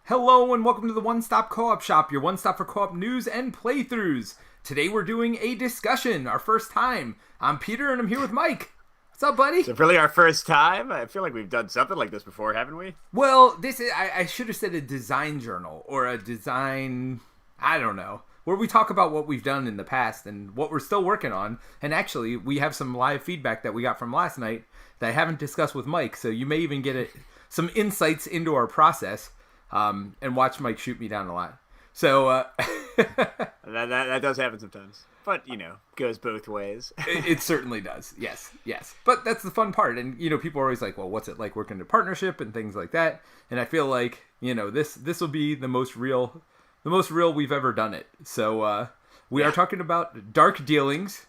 Hello and welcome to the One Stop Co-op Shop, your one stop for co-op news and playthroughs. Today we're doing a discussion, our first time. I'm Peter and I'm here with Mike. What's up, buddy? Is it really our first time? I feel like we've done something like this before, haven't we? Well, this is, I should have said a design journal or a design, I don't know, where we talk about what we've done in the past and what we're still working on. And actually, we have some live feedback that we got from last night that I haven't discussed with Mike, so you may even get some insights into our process. And watch Mike shoot me down a lot. So that does happen sometimes, but goes both ways. it certainly does. Yes. But that's the fun part, and people are always like, "Well, what's it like working in a partnership and things like that?" And I feel like this will be the most real we've ever done it. So we are talking about Dark Dealings,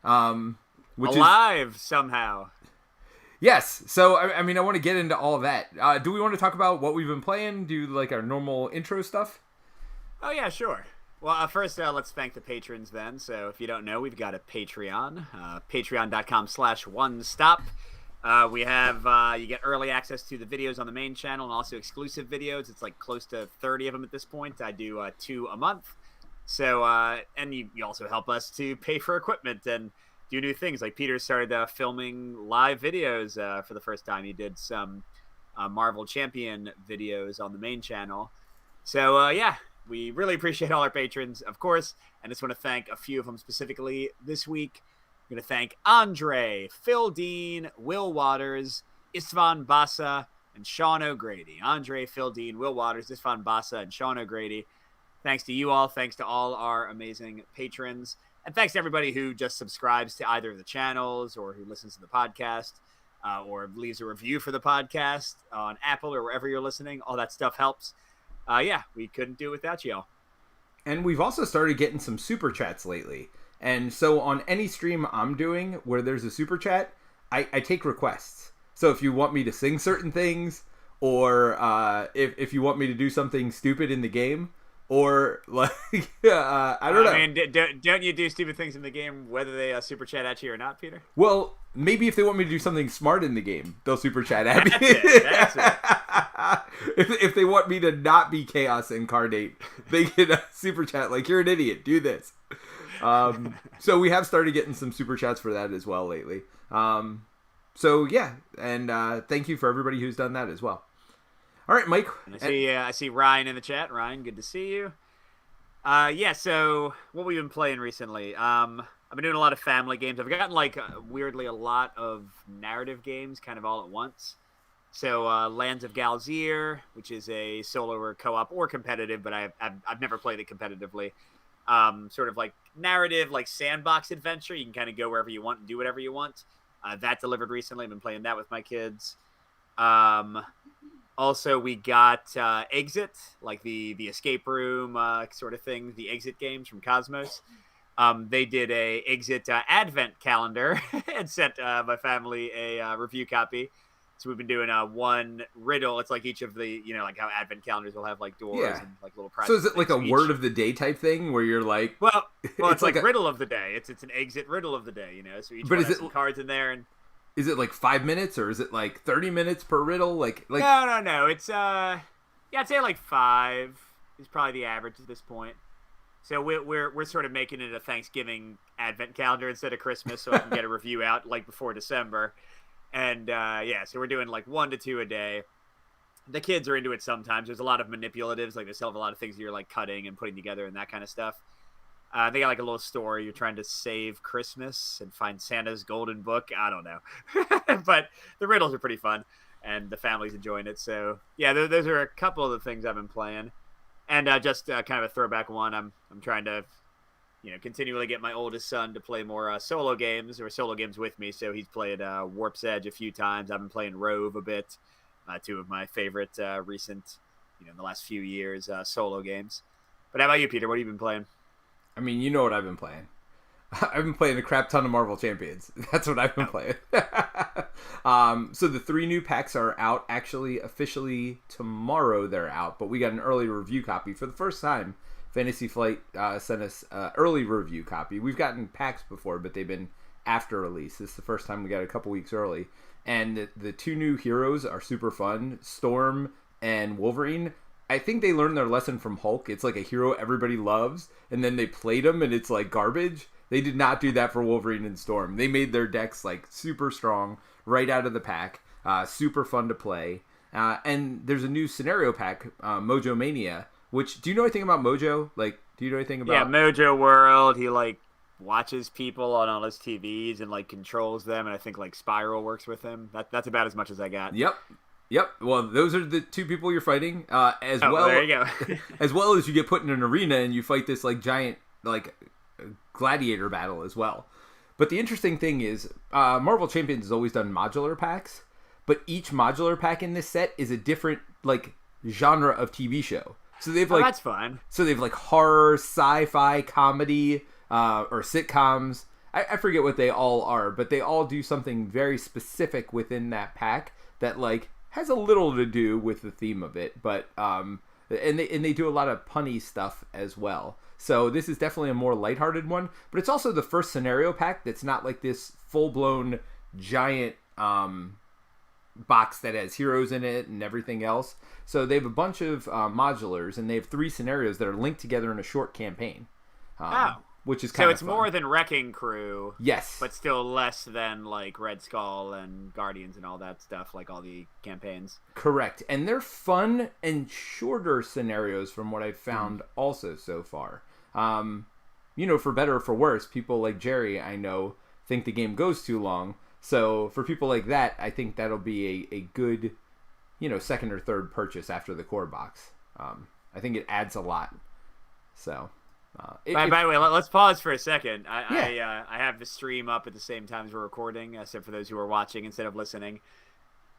which alive somehow. Yes, so I mean, I want to get into all of that. Do we want to talk about what we've been playing? Do like our normal intro stuff? Oh yeah, sure. Well, first let's thank the patrons then. So if you don't know, we've got a Patreon, patreon.com/onestop. We have you get early access to the videos on the main channel and also exclusive videos. It's like close to 30 of them at this point. I do 2 a month. So and you also help us to pay for equipment and do new things. Like Peter started filming live videos for the first time. He did some Marvel Champion videos on the main channel. So yeah, we really appreciate all our patrons, of course. And I just want to thank a few of them specifically this week. I'm going to thank Andre, Phil Dean, Will Waters, Istvan Bassa, and Sean O'Grady. Andre, Phil Dean, Will Waters, Istvan Bassa, and Sean O'Grady. Thanks to you all. Thanks to all our amazing patrons. And thanks to everybody who just subscribes to either of the channels or who listens to the podcast or leaves a review for the podcast on Apple or wherever you're listening. All that stuff helps. Yeah, we couldn't do it without y'all. And we've also started getting some super chats lately. And so on any stream I'm doing where there's a super chat, I take requests. So if you want me to sing certain things or if you want me to do something stupid in the game, or like, I don't know. I mean, don't you do stupid things in the game, whether they super chat at you or not, Peter? Well, maybe if they want me to do something smart in the game, they'll super chat at me. That's it. If they want me to not be Chaos Incarnate, they can super chat like, "You're an idiot. Do this." So we have started getting some super chats for that as well lately. So yeah, and thank you for everybody who's done that as well. All right, Mike. I see Ryan in the chat. Ryan, good to see you. Yeah, so what we've been playing recently. I've been doing a lot of family games. I've gotten, weirdly, a lot of narrative games kind of all at once. So Lands of Galzier, which is a solo or co-op or competitive, but I've never played it competitively. Sort of like narrative, like sandbox adventure. You can kind of go wherever you want and do whatever you want. That delivered recently. I've been playing that with my kids. Also, we got Exit, like the escape room sort of thing, the Exit games from Cosmos. They did a Exit advent calendar and sent my family a review copy. So we've been doing one riddle. It's like each of the, like how advent calendars will have like doors and like little prizes. So is it like a word of the day type thing where you're like... Well, it's like a riddle of the day. It's an Exit riddle of the day, So each one has some cards in there and... Is it like 5 minutes or is it like 30 minutes per riddle? Like No. It's I'd say like 5 is probably the average at this point. So we're sort of making it a Thanksgiving advent calendar instead of Christmas, so I can get a review out like before December. And so we're doing like 1 to 2 a day. The kids are into it sometimes. There's a lot of manipulatives, like they still have a lot of things that you're like cutting and putting together and that kind of stuff. They got like a little story. You're trying to save Christmas and find Santa's golden book. I don't know. But the riddles are pretty fun, and the family's enjoying it. So, yeah, those are a couple of the things I've been playing. And just kind of a throwback one, I'm trying to, continually get my oldest son to play more solo games with me. So he's played Warp's Edge a few times. I've been playing Rove a bit, 2 of my favorite recent, in the last few years, solo games. But how about you, Peter? What have you been playing? I mean, you know what I've been playing. I've been playing a crap ton of Marvel Champions. That's what I've been playing. So the 3 new packs are out. Actually, officially tomorrow they're out. But we got an early review copy. For the first time, Fantasy Flight sent us an early review copy. We've gotten packs before, but they've been after release. This is the first time we got it a couple weeks early. And the 2 new heroes are super fun. Storm and Wolverine I think they learned their lesson from Hulk. It's like a hero everybody loves, and then they played him, and it's like garbage. They did not do that for Wolverine and Storm. They made their decks like super strong right out of the pack, super fun to play. And there's a new scenario pack, Mojo Mania. Which, do you know anything about Mojo? Like, do you know anything about? Yeah, Mojo World. He like watches people on all his TVs and like controls them, and I think like Spiral works with him. That's about as much as I got. Yep. Well, those are the two people you're fighting. Well, there you go. as well as you get put in an arena and you fight this like giant like gladiator battle as well. But the interesting thing is, Marvel Champions has always done modular packs, but each modular pack in this set is a different like genre of TV show. So they've like that's fun. So they've like horror, sci-fi, comedy, or sitcoms. I forget what they all are, but they all do something very specific within that pack that like has a little to do with the theme of it. But and they do a lot of punny stuff as well. So this is definitely a more lighthearted one, but it's also the first scenario pack that's not like this full-blown giant box that has heroes in it and everything else. So they have a bunch of modulars, and they have 3 scenarios that are linked together in a short campaign. Which is kind of fun. More than Wrecking Crew. Yes. But still less than like Red Skull and Guardians and all that stuff, like all the campaigns. Correct. And they're fun and shorter scenarios from what I've found also so far. For better or for worse, people like Jerry, I know, think the game goes too long. So for people like that, I think that'll be a good, second or third purchase after the core box. I think it adds a lot. So... by the way, let's pause for a second. I have the stream up at the same time as we're recording, except for those who are watching instead of listening.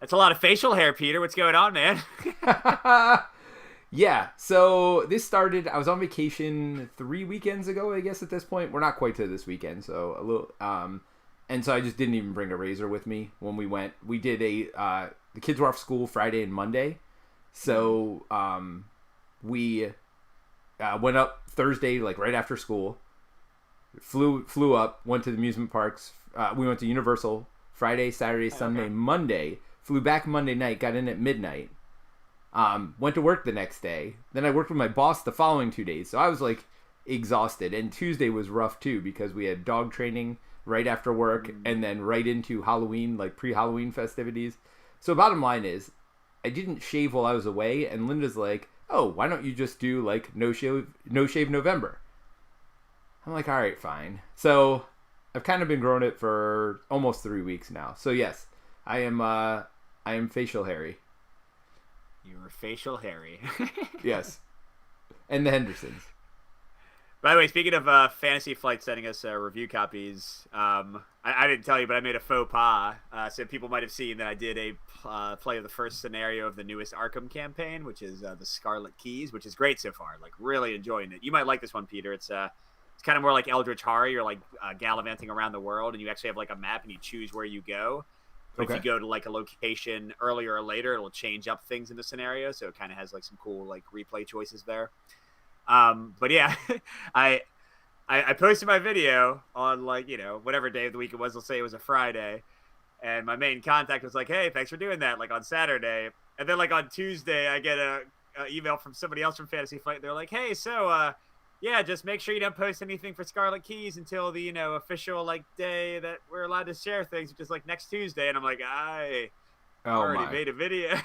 That's a lot of facial hair, Peter. What's going on, man? Yeah, so this started, I was on vacation 3 weekends ago, I guess, at this point. We're not quite to this weekend, so a little... and so I just didn't even bring a razor with me when we went. We did the kids were off school Friday and Monday, so we... went up Thursday, like right after school. Flew up, went to the amusement parks. We went to Universal Friday, Saturday, Sunday, Monday. Flew back Monday night, got in at midnight. Went to work the next day. Then I worked with my boss the following 2 days. So I was like exhausted. And Tuesday was rough too because we had dog training right after work and then right into Halloween, like pre-Halloween festivities. So bottom line is, I didn't shave while I was away. And Linda's like, oh, why don't you just do like no shave November? I'm like, all right, fine. So I've kind of been growing it for almost 3 weeks now. So yes, I am facial hairy. You were facial hairy. Yes. And the Hendersons. By the way, speaking of Fantasy Flight sending us review copies, I didn't tell you, but I made a faux pas. So people might have seen that I did a play of the first scenario of the newest Arkham campaign, which is the Scarlet Keys, which is great so far. Like, really enjoying it. You might like this one, Peter. It's kind of more like Eldritch Horror. You're like gallivanting around the world, and you actually have like a map, and you choose where you go. But if you go to like a location earlier or later, it'll change up things in the scenario. So it kind of has like some cool like replay choices there. But yeah, I posted my video on like, whatever day of the week it was. Let's say it was a Friday. And my main contact was like, hey, thanks for doing that. Like on Saturday. And then like on Tuesday, I get a email from somebody else from Fantasy Flight. They're like, hey, so, yeah, just make sure you don't post anything for Scarlet Keys until the, official like day that we're allowed to share things, which is like next Tuesday. And I'm like, I already made a video.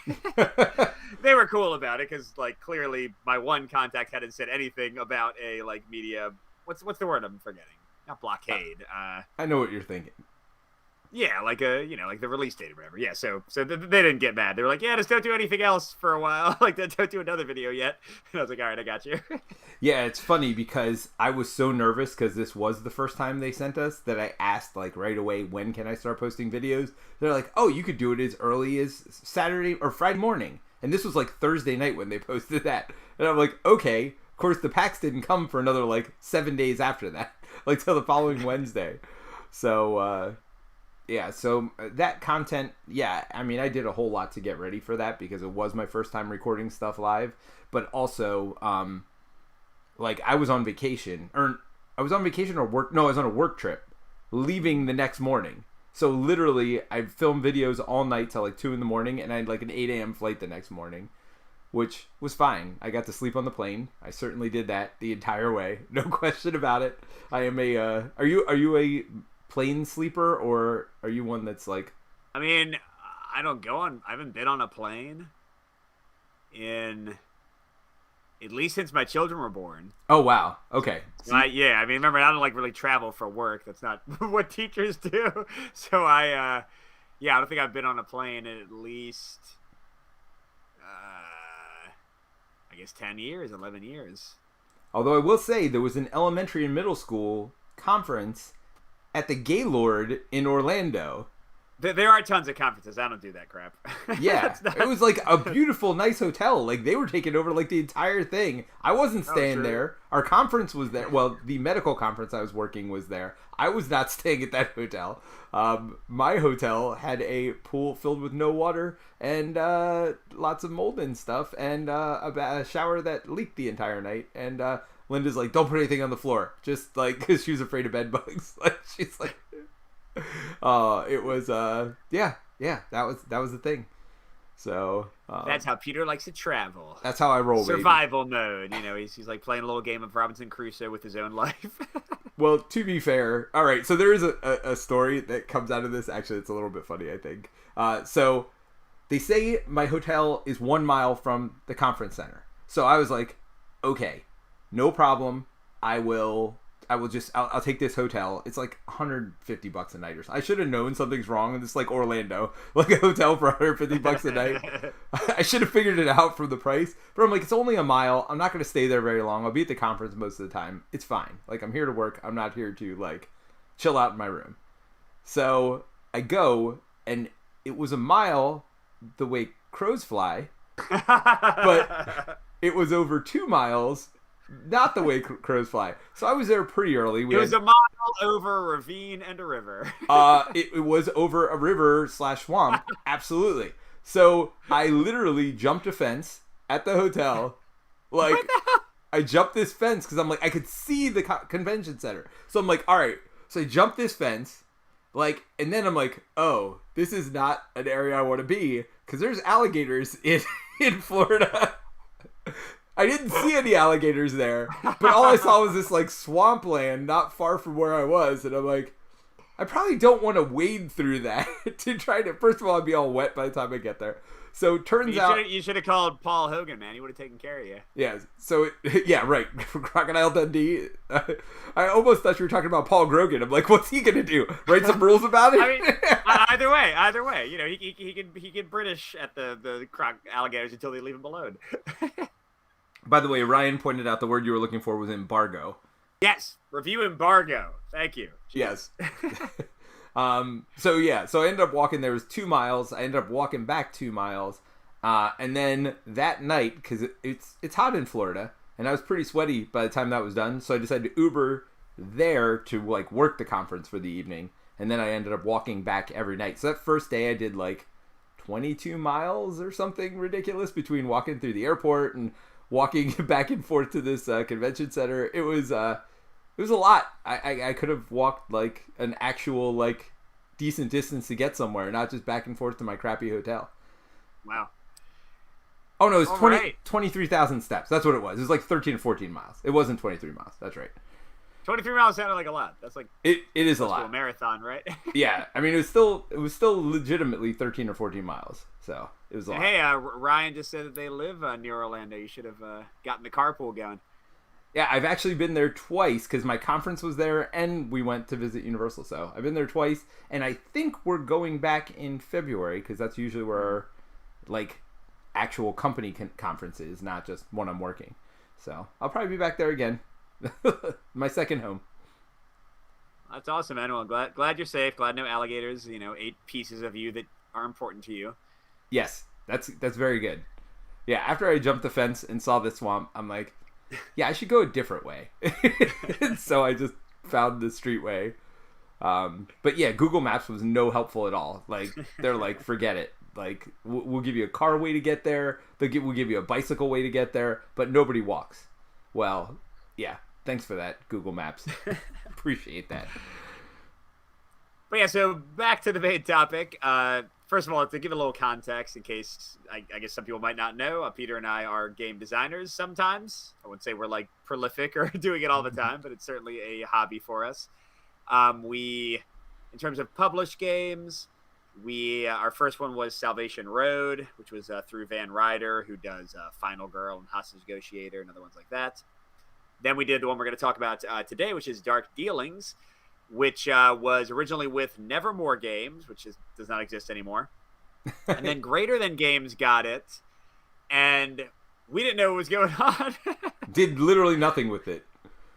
They were cool about it because like clearly my one contact hadn't said anything about a like media. What's the word I'm forgetting? Not blockade. I know what you're thinking. Yeah, like like the release date or whatever. Yeah, so they didn't get mad. They were like, yeah, just don't do anything else for a while. Like, don't do another video yet. And I was like, all right, I got you. Yeah, it's funny because I was so nervous because this was the first time they sent us that I asked like right away, when can I start posting videos? They're like, oh, you could do it as early as Saturday or Friday morning. And this was like Thursday night when they posted that. And I'm like, okay. Of course, the packs didn't come for another like 7 days after that, like till the following Wednesday. So, yeah, so that content, yeah, I mean, I did a whole lot to get ready for that because it was my first time recording stuff live, but also, like, I was on vacation, or work, no, I was on a work trip, leaving the next morning, so literally, I filmed videos all night till like 2 in the morning, and I had like an 8 a.m. flight the next morning, which was fine. I got to sleep on the plane. I certainly did that the entire way. No question about it. I am a are you a plane sleeper, or are you one that's like... I mean, I haven't been on a plane in at least since my children were born. Oh wow. Okay. Yeah, I mean, remember, I don't like really travel for work. That's not what teachers do. So I don't think I've been on a plane in at least I guess 10 years, 11 years. Although I will say there was an elementary and middle school conference at the Gaylord in Orlando. There are tons of conferences. I don't do that crap. Yeah, it was like a beautiful, nice hotel. Like, they were taking over like the entire thing. I wasn't staying there. Our conference was there. Well, the medical conference I was working was there. I was not staying at that hotel. My hotel had a pool filled with no water and lots of mold and stuff, and a shower that leaked the entire night. And Linda's like, "Don't put anything on the floor," just like because she was afraid of bed bugs. Like, she's like. It was that was the thing. So that's how Peter likes to travel. That's how I roll. Survival mode. You know, he's like playing a little game of Robinson Crusoe with his own life. Well, to be fair, all right. So there is a story that comes out of this. Actually, it's a little bit funny, I think. So they say my hotel is 1 mile from the conference center. So I was like, okay, no problem. I'll take this hotel. It's like $150 a night or something. I should have known something's wrong. It's like Orlando, like a hotel for $150 a night. I should have figured it out from the price. But I'm like, it's only a mile. I'm not going to stay there very long. I'll be at the conference most of the time. It's fine. Like, I'm here to work. I'm not here to like chill out in my room. So I go, and it was a mile the way crows fly, but it was over 2 miles. Not the way crows fly. So I was there pretty early. It was a mile over a ravine and a river. It was over a river / swamp. Absolutely. So I literally jumped a fence at the hotel. Like, I jumped this fence because I'm like, I could see the convention center. So I'm like, all right. So I jumped this fence. Like, and then I'm like, oh, this is not an area I want to be because there's alligators in Florida. I didn't see any alligators there, but all I saw was this like swampland not far from where I was, and I'm like, I probably don't want to wade through that to try to. First of all, I'd be all wet by the time I get there. So it turns out you should have called Paul Hogan, man. He would have taken care of you. Yeah. So yeah, right. Crocodile Dundee. I almost thought you were talking about Paul Grogan. I'm like, what's he gonna do? Write some rules about it? I mean, either way, you know, he can British at the alligators until they leave him alone. By the way, Ryan pointed out the word you were looking for was embargo. Yes, review embargo. Thank you. Yes. So I ended up walking. There was 2 miles. I ended up walking back 2 miles, and then that night, because it's hot in Florida, and I was pretty sweaty by the time that was done. So I decided to Uber there to like work the conference for the evening, and then I ended up walking back every night. So that first day, I did like 22 miles or something ridiculous between walking through the airport and walking back and forth to this convention center. It was a lot. I could have walked like an actual like decent distance to get somewhere, not just back and forth to my crappy hotel. Wow. Oh no, it was 23,000 steps. That's what it was. It was like 13 or 14 miles. It wasn't 23 miles. That's right. 23 miles sounded like a lot. That's like it is a lot. A marathon, right? Yeah, I mean it was still legitimately 13 or 14 miles. So it was a lot. Hey, Ryan just said that they live near Orlando. You should have gotten the carpool going. Yeah, I've actually been there twice because my conference was there and we went to visit Universal. So I've been there twice, and I think we're going back in February because that's usually where our, like, actual company conference is, not just one I'm working. So I'll probably be back there again. My second home. That's awesome, man. Well, glad you're safe. Glad no alligators, 8 pieces of you that are important to you. Yes, that's very good. Yeah, after I jumped the fence and saw the swamp, I'm like, yeah, I should go a different way. So I just found the street way. But yeah, Google Maps was no helpful at all. Like, they're like, forget it. Like, we'll give you a car way to get there. We'll give you a bicycle way to get there, but nobody walks. Well, yeah, thanks for that, Google Maps. Appreciate that. But yeah, so back to the main topic. first of all, to give a little context in case I guess some people might not know, Peter and I are game designers sometimes. I wouldn't say we're like prolific or doing it all the time, but it's certainly a hobby for us. We, in terms of published games, our first one was Salvation Road, which was through Van Ryder, who does Final Girl and Hostage Negotiator and other ones like that. Then we did the one we're going to talk about today, which is Dark Dealings, which was originally with Nevermore Games, which does not exist anymore. And then Greater Than Games got it, and we didn't know what was going on. Did literally nothing with it.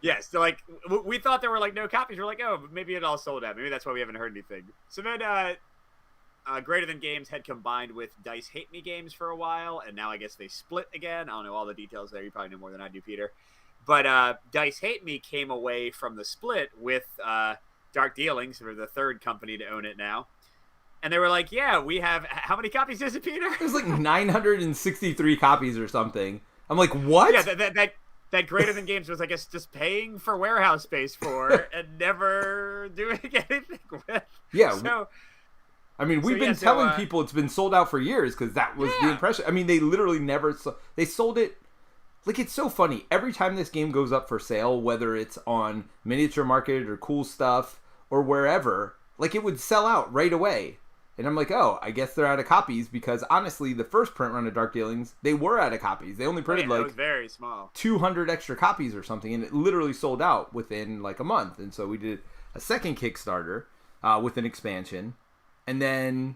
Yes, so like we thought there were like no copies. We're like, oh, maybe it all sold out. Maybe that's why we haven't heard anything. So then Greater Than Games had combined with Dice Hate Me Games for a while, and now I guess they split again. I don't know all the details there. You probably know more than I do, Peter. But Dice Hate Me came away from the split with Dark Dealings, or the third company to own it now. And they were like, yeah, we have... How many copies is it, Peter? It was like 963 copies or something. I'm like, what? Yeah, that Greater Than Games was, I guess, just paying for warehouse space for and never doing anything with. Yeah. So, I mean, we've been telling people it's been sold out for years because that was the impression. I mean, they literally never... They sold it... Like, it's so funny. Every time this game goes up for sale, whether it's on Miniature Market or Cool Stuff or wherever, like, it would sell out right away. And I'm like, oh, I guess they're out of copies because, honestly, the first print run of Dark Dealings, they were out of copies. They only printed, it was very small. 200 extra copies or something, and it literally sold out within, like, a month. And so we did a second Kickstarter with an expansion. And then,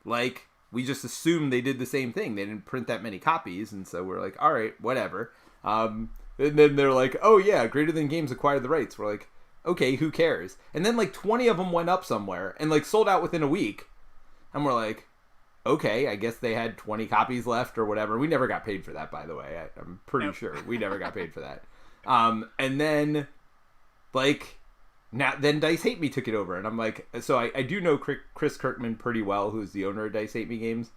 like... We just assumed they did the same thing. They didn't print that many copies, and so we're like, all right, whatever. And then they're like, oh yeah, Greater Than Games acquired the rights. We're like, okay, who cares? And then like 20 of them went up somewhere and like sold out within a week. And we're like, okay, I guess they had 20 copies left or whatever. We never got paid for that, by the way. I'm pretty sure we never got paid for that. And then like... Now, then Dice Hate Me took it over, and I'm like, so I do know Chris Kirkman pretty well, who's the owner of Dice Hate Me Games,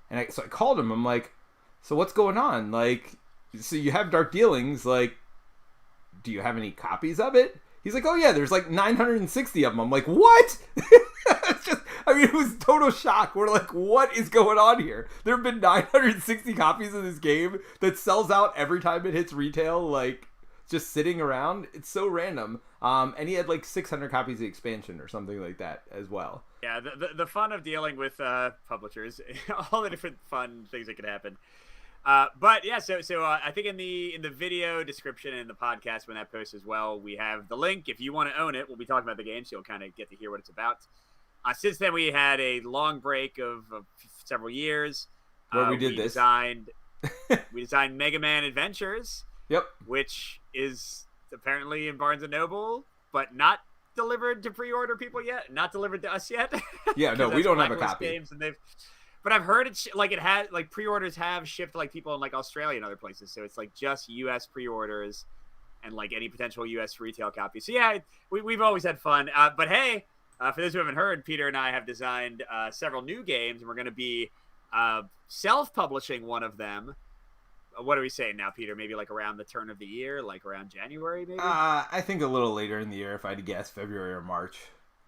and so I called him. I'm like, so what's going on? Like, so you have Dark Dealings, like, do you have any copies of it? He's like, oh yeah, there's like 960 of them. I'm like, what? It was total shock. We're like, what is going on here? There have been 960 copies of this game that sells out every time it hits retail, like, just sitting around. It's so random. And he had like 600 copies of the expansion or something like that as well. Yeah, the fun of dealing with publishers, all the different fun things that could happen. But yeah, so I think in the video description and the podcast when that posts as well, we have the link. If you want to own it, we'll be talking about the game, so you'll kind of get to hear what it's about. Since then, we had a long break of several years. Where we designed Mega Man Adventures. Yep. Which is apparently in Barnes & Noble, but not delivered to pre-order people yet. Not delivered to us yet. Yeah, no, we don't have a copy. Games, and but I've heard it has like pre-orders have shipped like people in like Australia and other places. So it's like just U.S. pre-orders and like any potential U.S. retail copy. So yeah, we've always had fun. But hey, for those who haven't heard, Peter and I have designed several new games, and we're going to be self-publishing one of them. What are we saying now, Peter? Maybe like around the turn of the year, like around January, maybe? I think a little later in the year, if I had to guess, February or March.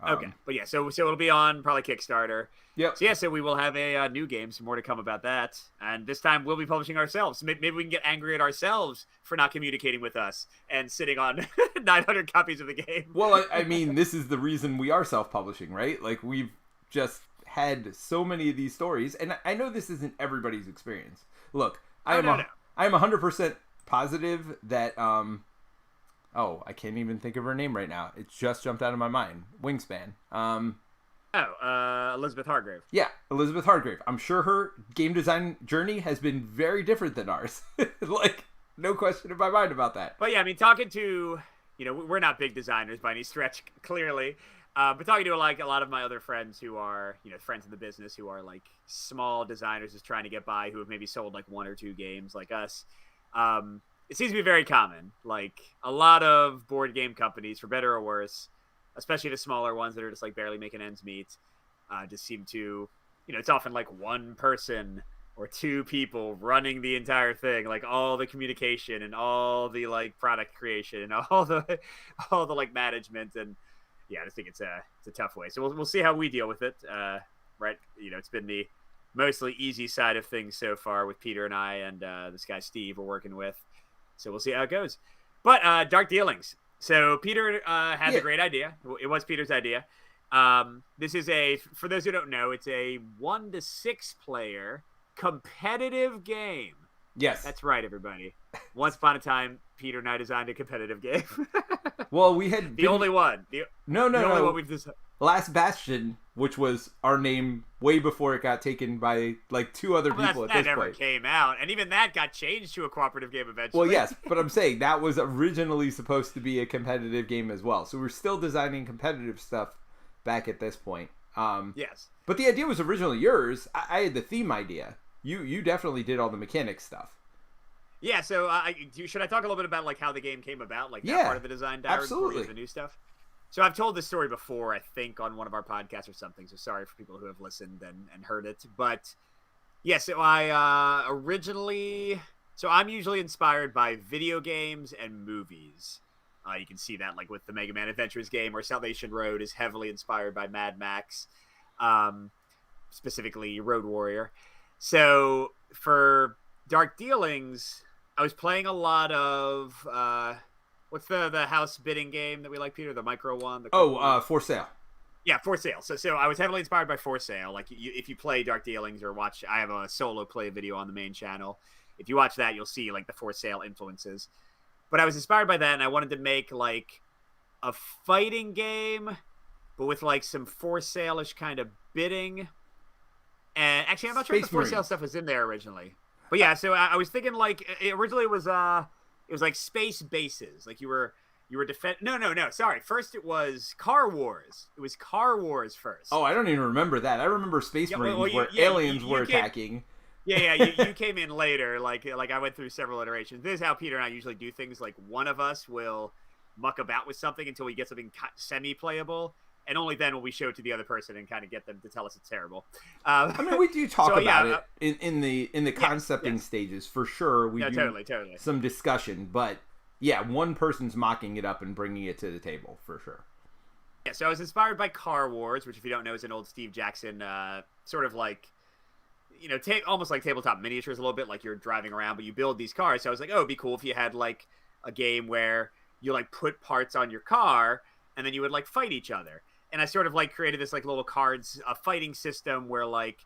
Okay, but yeah, so it'll be on probably Kickstarter. Yep. So yeah, so we will have a new game, some more to come about that, and this time we'll be publishing ourselves. Maybe we can get angry at ourselves for not communicating with us and sitting on 900 copies of the game. Well, I mean, this is the reason we are self-publishing, right? Like, we've just had so many of these stories, and I know this isn't everybody's experience. Look, I am 100% positive that I can't even think of her name right now. It just jumped out of my mind. Wingspan. Elizabeth Hargrave. Yeah, Elizabeth Hargrave. I'm sure her game design journey has been very different than ours. Like, no question in my mind about that. But yeah, I mean, talking to, we're not big designers by any stretch, clearly. But talking to like a lot of my other friends who are, friends in the business who are like small designers just trying to get by, who have maybe sold like one or two games like us, it seems to be very common. Like a lot of board game companies, for better or worse, especially the smaller ones that are just like barely making ends meet, just seem to, it's often like one person or two people running the entire thing, like all the communication and all the like product creation and all the like management. And yeah, I just think it's a tough way. So we'll see how we deal with it. right? It's been the mostly easy side of things so far with Peter and I and this guy Steve we're working with. So we'll see how it goes. But Dark Dealings. So Peter had the great idea. It was Peter's idea. This is for those who don't know, it's a 1 to 6 player competitive game. Yes. That's right, everybody. Once upon a time, Peter and I designed a competitive game. Well, we had the only one. No. Only one we've designed. Last Bastion, which was our name way before it got taken by like 2 other people at this point. That never came out, and even that got changed to a cooperative game eventually. Well, yes, but I'm saying that was originally supposed to be a competitive game as well. So we're still designing competitive stuff back at this point. Yes. But the idea was originally yours. I had the theme idea. You definitely did all the mechanics stuff. Yeah, so should I talk a little bit about like how the game came about, like that part of the design diary before we get the new stuff? So I've told this story before, I think, on one of our podcasts or something. So sorry for people who have listened and heard it. But yeah, so I I'm usually inspired by video games and movies. You can see that like with the Mega Man Adventures game, or Salvation Road is heavily inspired by Mad Max, specifically Road Warrior. So for Dark Dealings, I was playing a lot of what's the house bidding game that we like, Peter? The micro one? For Sale. Yeah, For Sale. So I was heavily inspired by For Sale. Like, if you play Dark Dealings or watch, I have a solo play video on the main channel. If you watch that, you'll see, like, the For Sale influences. But I was inspired by that, and I wanted to make, like, a fighting game, but with, like, some For Sale-ish kind of bidding. And actually, I'm not sure if the For Sale stuff was in there originally. But yeah, so I was thinking, like, originally it was like space bases. Like you were No. Sorry. First it was Car Wars. It was Car Wars first. Oh, I don't even remember that. I remember Space Marines where aliens were attacking. Yeah. You came in later. Like I went through several iterations. This is how Peter and I usually do things. Like one of us will muck about with something until we get something semi-playable. And only then will we show it to the other person and kind of get them to tell us it's terrible. I mean, we do talk about it in the concepting stages for sure. We do totally some discussion, but yeah, one person's mocking it up and bringing it to the table for sure. Yeah, so I was inspired by Car Wars, which if you don't know is an old Steve Jackson sort of like, almost like tabletop miniatures a little bit, like you're driving around, but you build these cars. So I was like, oh, it'd be cool if you had like a game where you like put parts on your car and then you would like fight each other. And I sort of like created this like little cards, a fighting system where like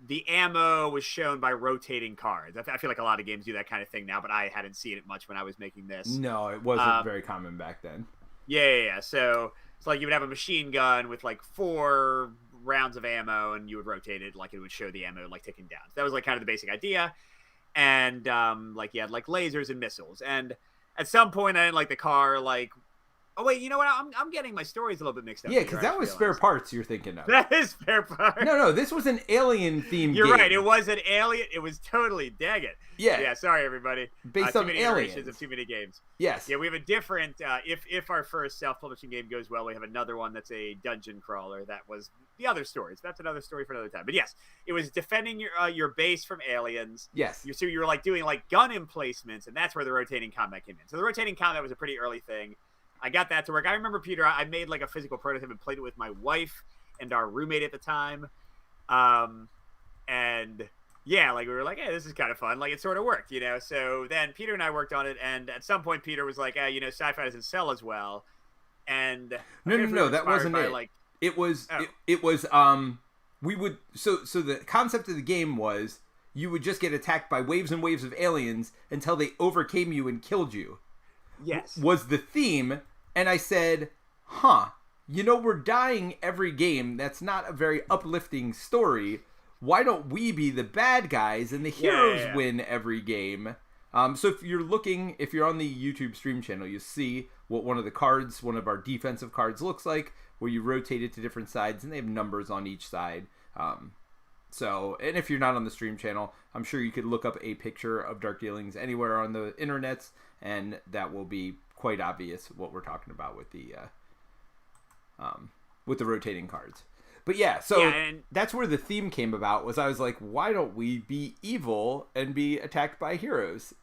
the ammo was shown by rotating cards. I feel like a lot of games do that kind of thing now, but I hadn't seen it much when I was making this. No, it wasn't very common back then. Yeah. So it's like you would have a machine gun with like 4 rounds of ammo and you would rotate it like it would show the ammo like ticking down. So that was like kind of the basic idea. And like you had like lasers and missiles. And at some point I didn't like the car like, oh, wait, you know what? I'm getting my stories a little bit mixed up. Yeah, because that was Spare Parts you're thinking of. That is Spare Parts. No, this was an alien-themed game. You're right. It was an alien. It was totally, dang it. Yeah, sorry, everybody. Based on aliens. Of too many games. Yes. Yeah, we have a different, if our first self-publishing game goes well, we have another one that's a dungeon crawler. That was the other stories. That's another story for another time. But yes, it was defending your base from aliens. Yes. So you were like doing like gun emplacements, and that's where the rotating combat came in. So the rotating combat was a pretty early thing. I got that to work. I remember, Peter, I made like a physical prototype and played it with my wife and our roommate at the time. And yeah, like we were like, hey, this is kind of fun. Like it sort of worked, So then Peter and I worked on it. And at some point, Peter was like, sci-fi doesn't sell as well. And no, that wasn't it. Like, it was, we would, so the concept of the game was you would just get attacked by waves and waves of aliens until they overcame you and killed you. Yes. Was the theme. And I said, we're dying every game. That's not a very uplifting story. Why don't we be the bad guys and the heroes win every game? So if you're on the YouTube stream channel, you see what one of our defensive cards looks like, where you rotate it to different sides, and they have numbers on each side. And if you're not on the stream channel, I'm sure you could look up a picture of Dark Dealings anywhere on the internets, and that will be quite obvious what we're talking about with the rotating cards. But that's where the theme came about. Was I was like, why don't we be evil and be attacked by heroes?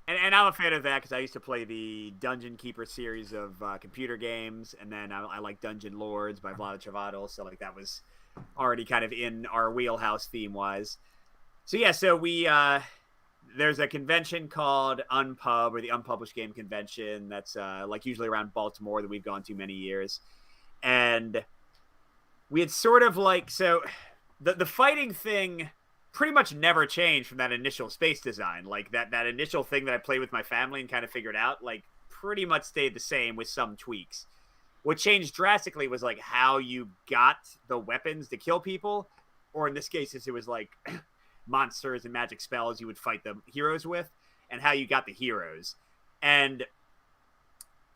and I'm a fan of that because I used to play the Dungeon Keeper series of computer games, and then I like Dungeon Lords by Vlaada Chvátil. So like that was already kind of in our wheelhouse theme wise. So yeah, so we there's a convention called Unpub, or the Unpublished Game Convention, that's like usually around Baltimore, that we've gone to many years. And we had sort of like, so the fighting thing pretty much never changed from that initial space design. Like that initial thing that I played with my family and kind of figured out, like pretty much stayed the same with some tweaks. What changed drastically was like how you got the weapons to kill people, or in this case, it was like monsters and magic spells you would fight the heroes with, and how you got the heroes. And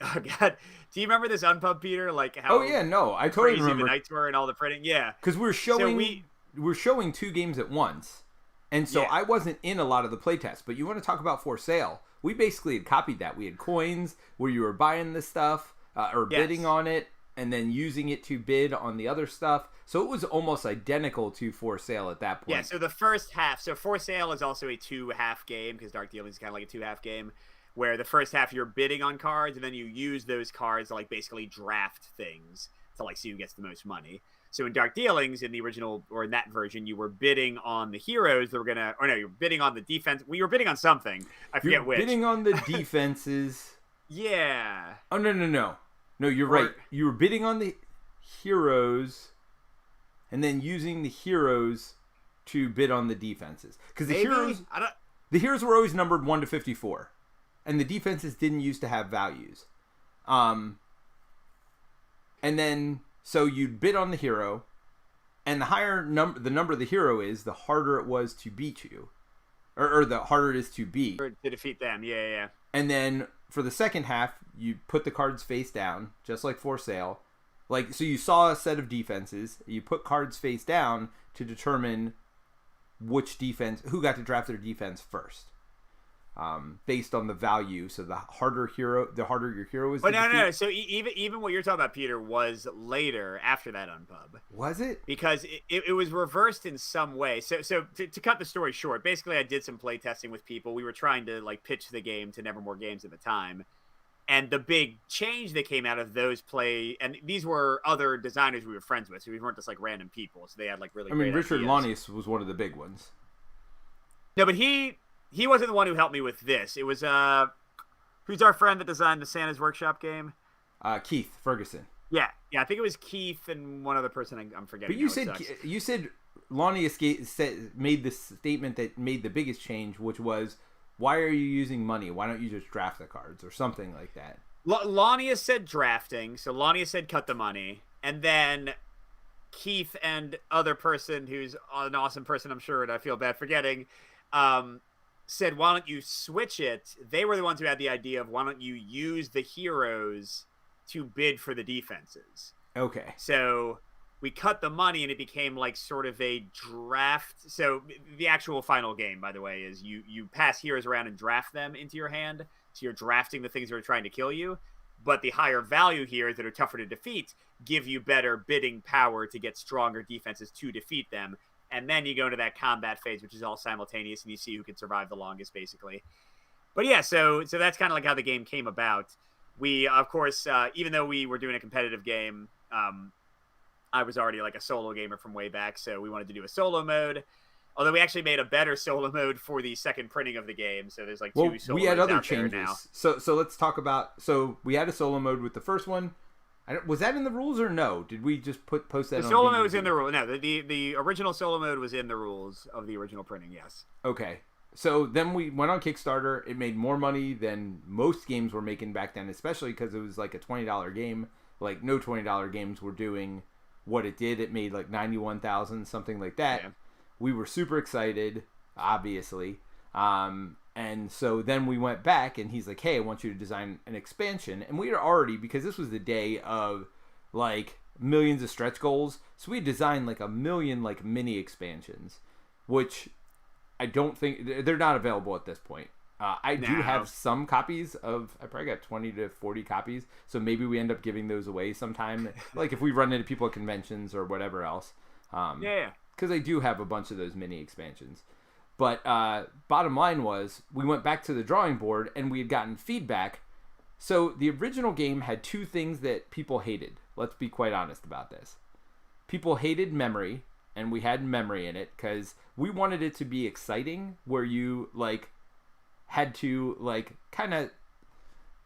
oh god, do you remember this Unpub, Peter? Like how? Oh yeah, no, I totally remember. The nights were and all the printing. Yeah, because we're showing 2 games at once, and so I wasn't in a lot of the playtests. But you want to talk about for sale? We basically had copied that. We had coins where you were buying this stuff or bidding on it, and then using it to bid on the other stuff. So it was almost identical to For Sale at that point. Yeah, so the first half, so For Sale is also a 2-half game, because Dark Dealings is kind of like a 2-half game, where the first half you're bidding on cards, and then you use those cards to like basically draft things to like see who gets the most money. So in Dark Dealings, in the original, or in that version, you were bidding on the heroes that were gonna, or no, you were bidding on the defense. Well, you were bidding on something. I forget which. Bidding on the defenses. Yeah. Oh no, you're right. You were bidding on the heroes, and then using the heroes to bid on the defenses. Because the heroes were always numbered 1 to 54, and the defenses didn't used to have values. And then so you'd bid on the hero, and the higher the number the hero is, the harder it was to beat you, or the harder it is to beat. Or to defeat them, yeah. And then for the second half, you put the cards face down, just like For Sale. Like, so you saw a set of defenses, you put cards face down to determine who got to draft their defense first. Based on the value, so the harder your hero is. But no. So even what you're talking about, Peter, was later after that Unpub. Was it? Because it was reversed in some way. So to cut the story short, basically I did some play testing with people. We were trying to like pitch the game to Nevermore Games at the time, and the big change that came out of those and these were other designers we were friends with, so we weren't just like random people. So they had like really. Richard ideas. Launius was one of the big ones. No, but he wasn't the one who helped me with this. It was who's our friend that designed the Santa's Workshop game? Keith Ferguson. Yeah. I think it was Keith and one other person I'm forgetting. But you said Launius made this statement that made the biggest change, which was, why are you using money? Why don't you just draft the cards or something like that? Launius said drafting, so Launius said cut the money, and then Keith and other person who's an awesome person, I'm sure, and I feel bad forgetting, said, why don't you switch it? They were the ones who had the idea of, why don't you use the heroes to bid for the defenses? Okay. So we cut the money, and it became like sort of a draft. So the actual final game, by the way, is you pass heroes around and draft them into your hand. So you're drafting the things that are trying to kill you. But the higher value heroes that are tougher to defeat give you better bidding power to get stronger defenses to defeat them. And then you go into that combat phase, which is all simultaneous, and you see who can survive the longest, basically. But yeah, so that's kind of like how the game came about. We, of course, even though we were doing a competitive game, I was already like a solo gamer from way back, so we wanted to do a solo mode. Although we actually made a better solo mode for the second printing of the game, so there's like 2 solo modes. We had other out changes. there now. So let's talk about. So we had a solo mode with the first one. Was that in the rules or no? Did we just post that on the solo mode was in the rules. No, the original solo mode was in the rules of the original printing, yes. Okay. So then we went on Kickstarter. It made more money than most games were making back then, especially because it was like a $20 game. Like, no $20 games were doing what it did. It made like $91,000, something like that. Yeah. We were super excited, obviously. And so then we went back, and he's like, hey, I want you to design an expansion. And we had already, because this was the day of, like, millions of stretch goals, so we designed, like, 1 million, like, mini expansions, which I don't think, they're not available at this point. I do have some copies of, I probably got 20 to 40 copies, so maybe we end up giving those away sometime, like, if we run into people at conventions or whatever else. Because I do have a bunch of those mini expansions. But bottom line was, we went back to the drawing board, and we had gotten feedback. So the original game had 2 things that people hated. Let's be quite honest about this. people hated memory, and we had memory in it because we wanted it to be exciting, where you like had to like kind of.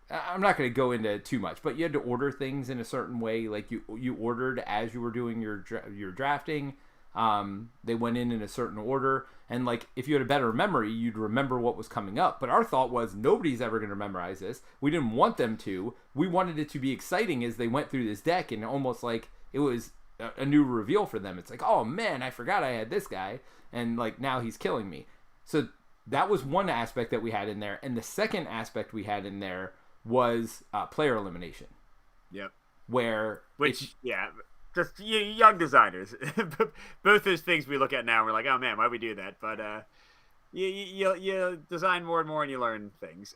I'm not going to go into too much, but you had to order things in a certain way. Like you ordered as you were doing your drafting. They went in a certain order, and like if you had a better memory, you'd remember what was coming up. But our thought was nobody's ever going to memorize this. We didn't want them to. We wanted it to be exciting as they went through this deck, and almost like it was a new reveal for them. It's like, oh man, I forgot I had this guy, and like now he's killing me. So that was one aspect that we had in there, and the second aspect we had in there was player elimination. Yep. Which just young designers. Both those things we look at now, we're like, oh man, why'd we do that? But you design more and more, and you learn things.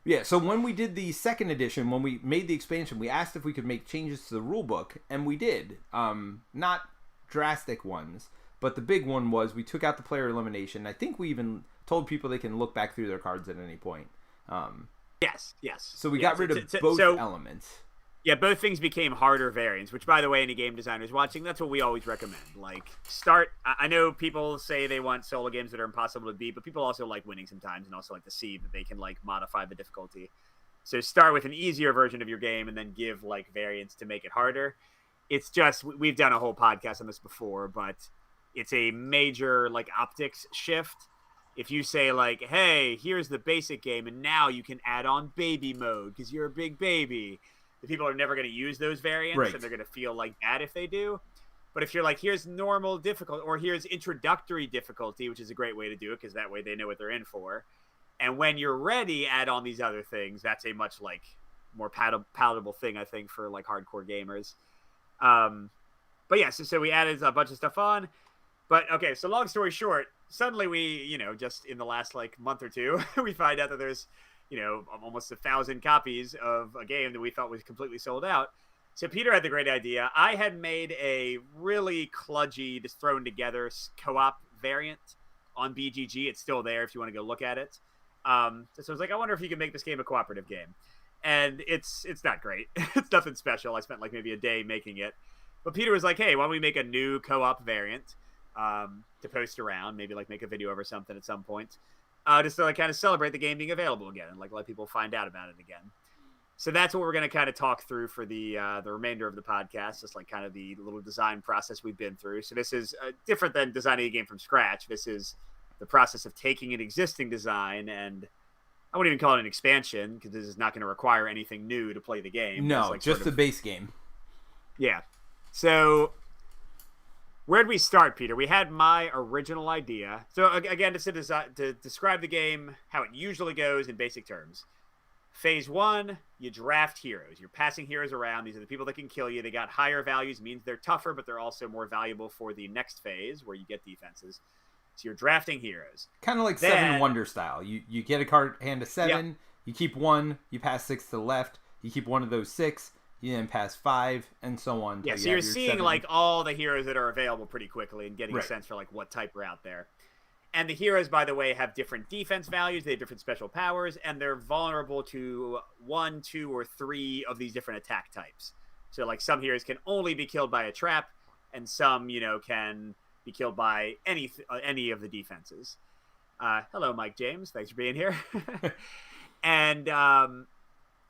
Yeah. So when we did the second edition, when we made the expansion, we asked if we could make changes to the rule book, and we did. Not drastic ones, but the big one was we took out the player elimination. I think we even told people they can look back through their cards at any point. Yes. So we got rid of both elements. Yeah, both things became harder variants, which, by the way, any game designers watching, that's what we always recommend. Like, I know people say they want solo games that are impossible to beat, but people also like winning sometimes and also like to see that they can, like, modify the difficulty. So start with an easier version of your game and then give, like, variants to make it harder. It's just, we've done a whole podcast on this before, but it's a major, like, optics shift. If you say, like, hey, here's the basic game, and now you can add on baby mode because you're a big baby, the people are never going to use those variants, right, and they're going to feel like bad if they do. But if you're like, here's normal difficulty, or here's introductory difficulty, which is a great way to do it because that way they know what they're in for. And when you're ready, add on these other things. That's a much, like, more palatable thing, I think, for, like, hardcore gamers. But, yeah, so we added a bunch of stuff on. But, okay, so long story short, suddenly we, just in the last, like, month or two, we find out that there's, almost 1,000 copies of a game that we thought was completely sold out. So Peter had the great idea. I had made a really kludgy, just thrown together co-op variant on BGG. It's still there if you want to go look at it. So I was like, I wonder if you can make this game a cooperative game. And it's not great. It's nothing special. I spent like maybe a day making it. But Peter was like, hey, why don't we make a new co-op variant to post around, maybe like make a video of or something at some point, just to like kind of celebrate the game being available again and like let people find out about it again. So that's what we're going to kind of talk through for the remainder of the podcast, just like kind of the little design process we've been through. So this is different than designing a game from scratch. This is the process of taking an existing design, and I wouldn't even call it an expansion because this is not going to require anything new to play the game. No, like just the base game. Yeah. So where'd we start, Peter? We had my original idea. So again, to describe the game, how it usually goes in basic terms. Phase 1, you draft heroes. You're passing heroes around. These are the people that can kill you. They got higher values, means they're tougher, but they're also more valuable for the next phase where you get defenses. So you're drafting heroes. Kind of like Seven Wonder style. You get a card hand of 7, yep. You keep 1, you pass 6 to the left, you keep one of those 6, you then pass 5, and so on. Yeah, so you're seeing 7. like all the heroes that are available pretty quickly and getting a sense for like what type are out there. And the heroes, by the way, have different defense values. They have different special powers, and they're vulnerable to 1, 2, or 3 of these different attack types. So, like, some heroes can only be killed by a trap, and some, can be killed by any of the defenses. Hello, Mike James. Thanks for being here. And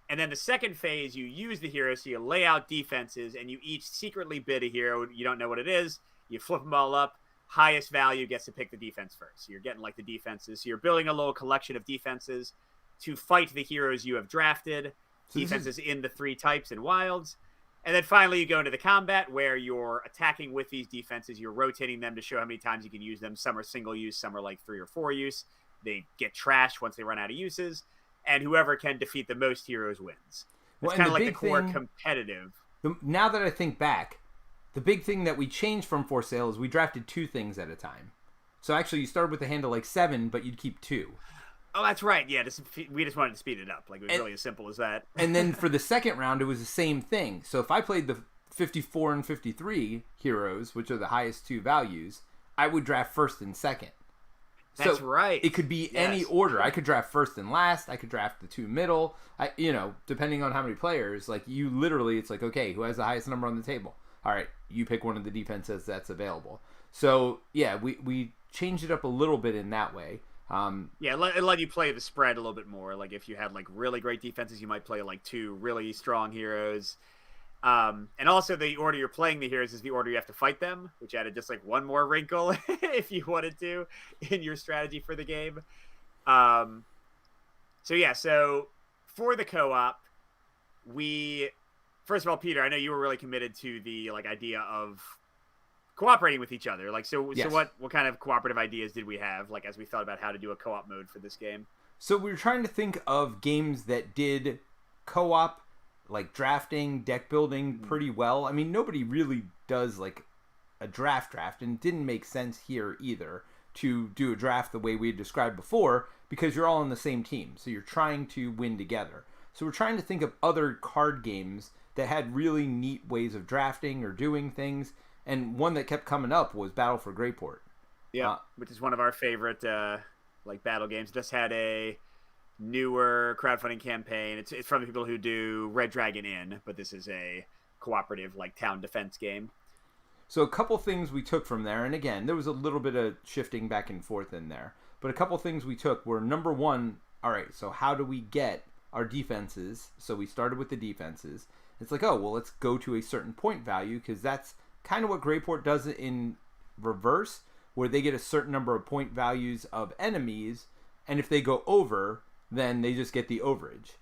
then the second phase, you use the heroes, so you lay out defenses, and you each secretly bid a hero. You don't know what it is. You flip them all up. Highest value gets to pick the defense first. So you're getting like the defenses. So you're building a little collection of defenses to fight the heroes you have drafted. So defenses in the 3 types and wilds. And then finally you go into the combat where you're attacking with these defenses. You're rotating them to show how many times you can use them. Some are single use, some are like 3 or 4 use. They get trashed once they run out of uses. And whoever can defeat the most heroes wins. It's kind of like the core competitive. Now that I think back, the big thing that we changed from For Sale is we drafted 2 things at a time. So actually, you started with a hand of like 7, but you'd keep 2. Oh, that's right. Yeah, we just wanted to speed it up. Like, it was really as simple as that. And then for the second round, it was the same thing. So if I played the 54 and 53 heroes, which are the highest 2 values, I would draft first and second. That's right. It could be any order. I could draft first and last. I could draft the 2 middle. Depending on how many players, like you literally, it's like, okay, who has the highest number on the table? all right, you pick one of the defenses that's available. So yeah, we changed it up a little bit in that way. Yeah, it let you play the spread a little bit more. Like if you had like really great defenses, you might play like 2 really strong heroes. And also the order you're playing the heroes is the order you have to fight them, which added just like one more wrinkle if you wanted to in your strategy for the game. So for the co-op, first of all, Peter, I know you were really committed to the like idea of cooperating with each other. Like, so what kind of cooperative ideas did we have, like, as we thought about how to do a co-op mode for this game? So we were trying to think of games that did co-op, like drafting, deck building pretty well. I mean, nobody really does like a draft, and it didn't make sense here either to do a draft the way we had described before, because you're all on the same team. So you're trying to win together. So we're trying to think of other card games that had really neat ways of drafting or doing things. And one that kept coming up was Battle for Greyport. Yeah, which is one of our favorite like battle games. Just had a newer crowdfunding campaign. It's from the people who do Red Dragon Inn, but this is a cooperative like town defense game. So a couple things we took from there, and again, there was a little bit of shifting back and forth in there, but a couple things we took were, number one, all right, so how do we get our defenses? So we started with the defenses. It's like, oh, well, let's go to a certain point value, because that's kind of what Greyport does in reverse, where they get a certain number of point values of enemies, and if they go over, then they just get the overage.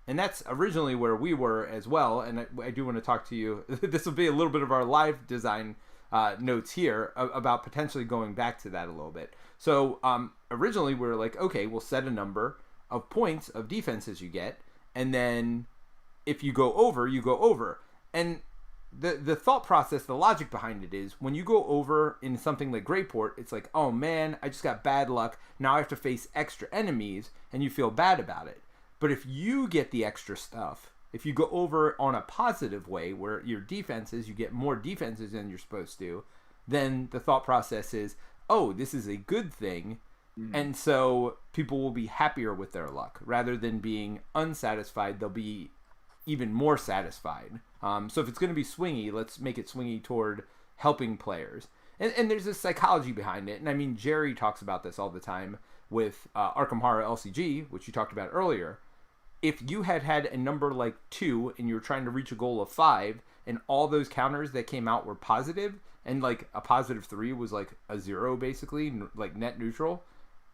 And that's originally where we were as well, and I do want to talk to you. This will be a little bit of our live design notes here about potentially going back to that a little bit. So originally we were like, okay, we'll set a number of points of defenses you get, and then if you go over, you go over. And the thought process, the logic behind it is, when you go over in something like Greyport, it's like, oh man, I just got bad luck. Now I have to face extra enemies, and you feel bad about it. But if you get the extra stuff, if you go over on a positive way, where your defenses, you get more defenses than you're supposed to, then the thought process is, oh, this is a good thing. And so people will be happier with their luck. Rather than being unsatisfied, they'll be even more satisfied. So if it's going to be swingy, let's make it swingy toward helping players. And there's this psychology behind it. And I mean, Jerry talks about this all the time with Arkham Horror LCG, which you talked about earlier. If you had a number like 2 and you were trying to reach a goal of 5, and all those counters that came out were positive, and like a positive 3 was like a 0 basically, like net neutral,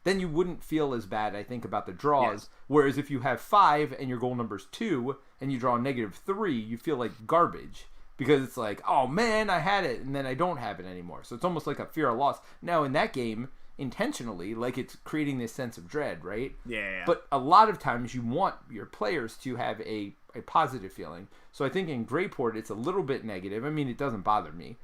then you wouldn't feel as bad, I think, about the draws. Yes. Whereas if you have 5 and your goal number's 2 and you draw a -3, you feel like garbage, because it's like, oh man, I had it and then I don't have it anymore. So it's almost like a fear of loss. Now in that game, intentionally, like, it's creating this sense of dread, right? Yeah. But a lot of times you want your players to have a positive feeling. So I think in Greyport it's a little bit negative. I mean, it doesn't bother me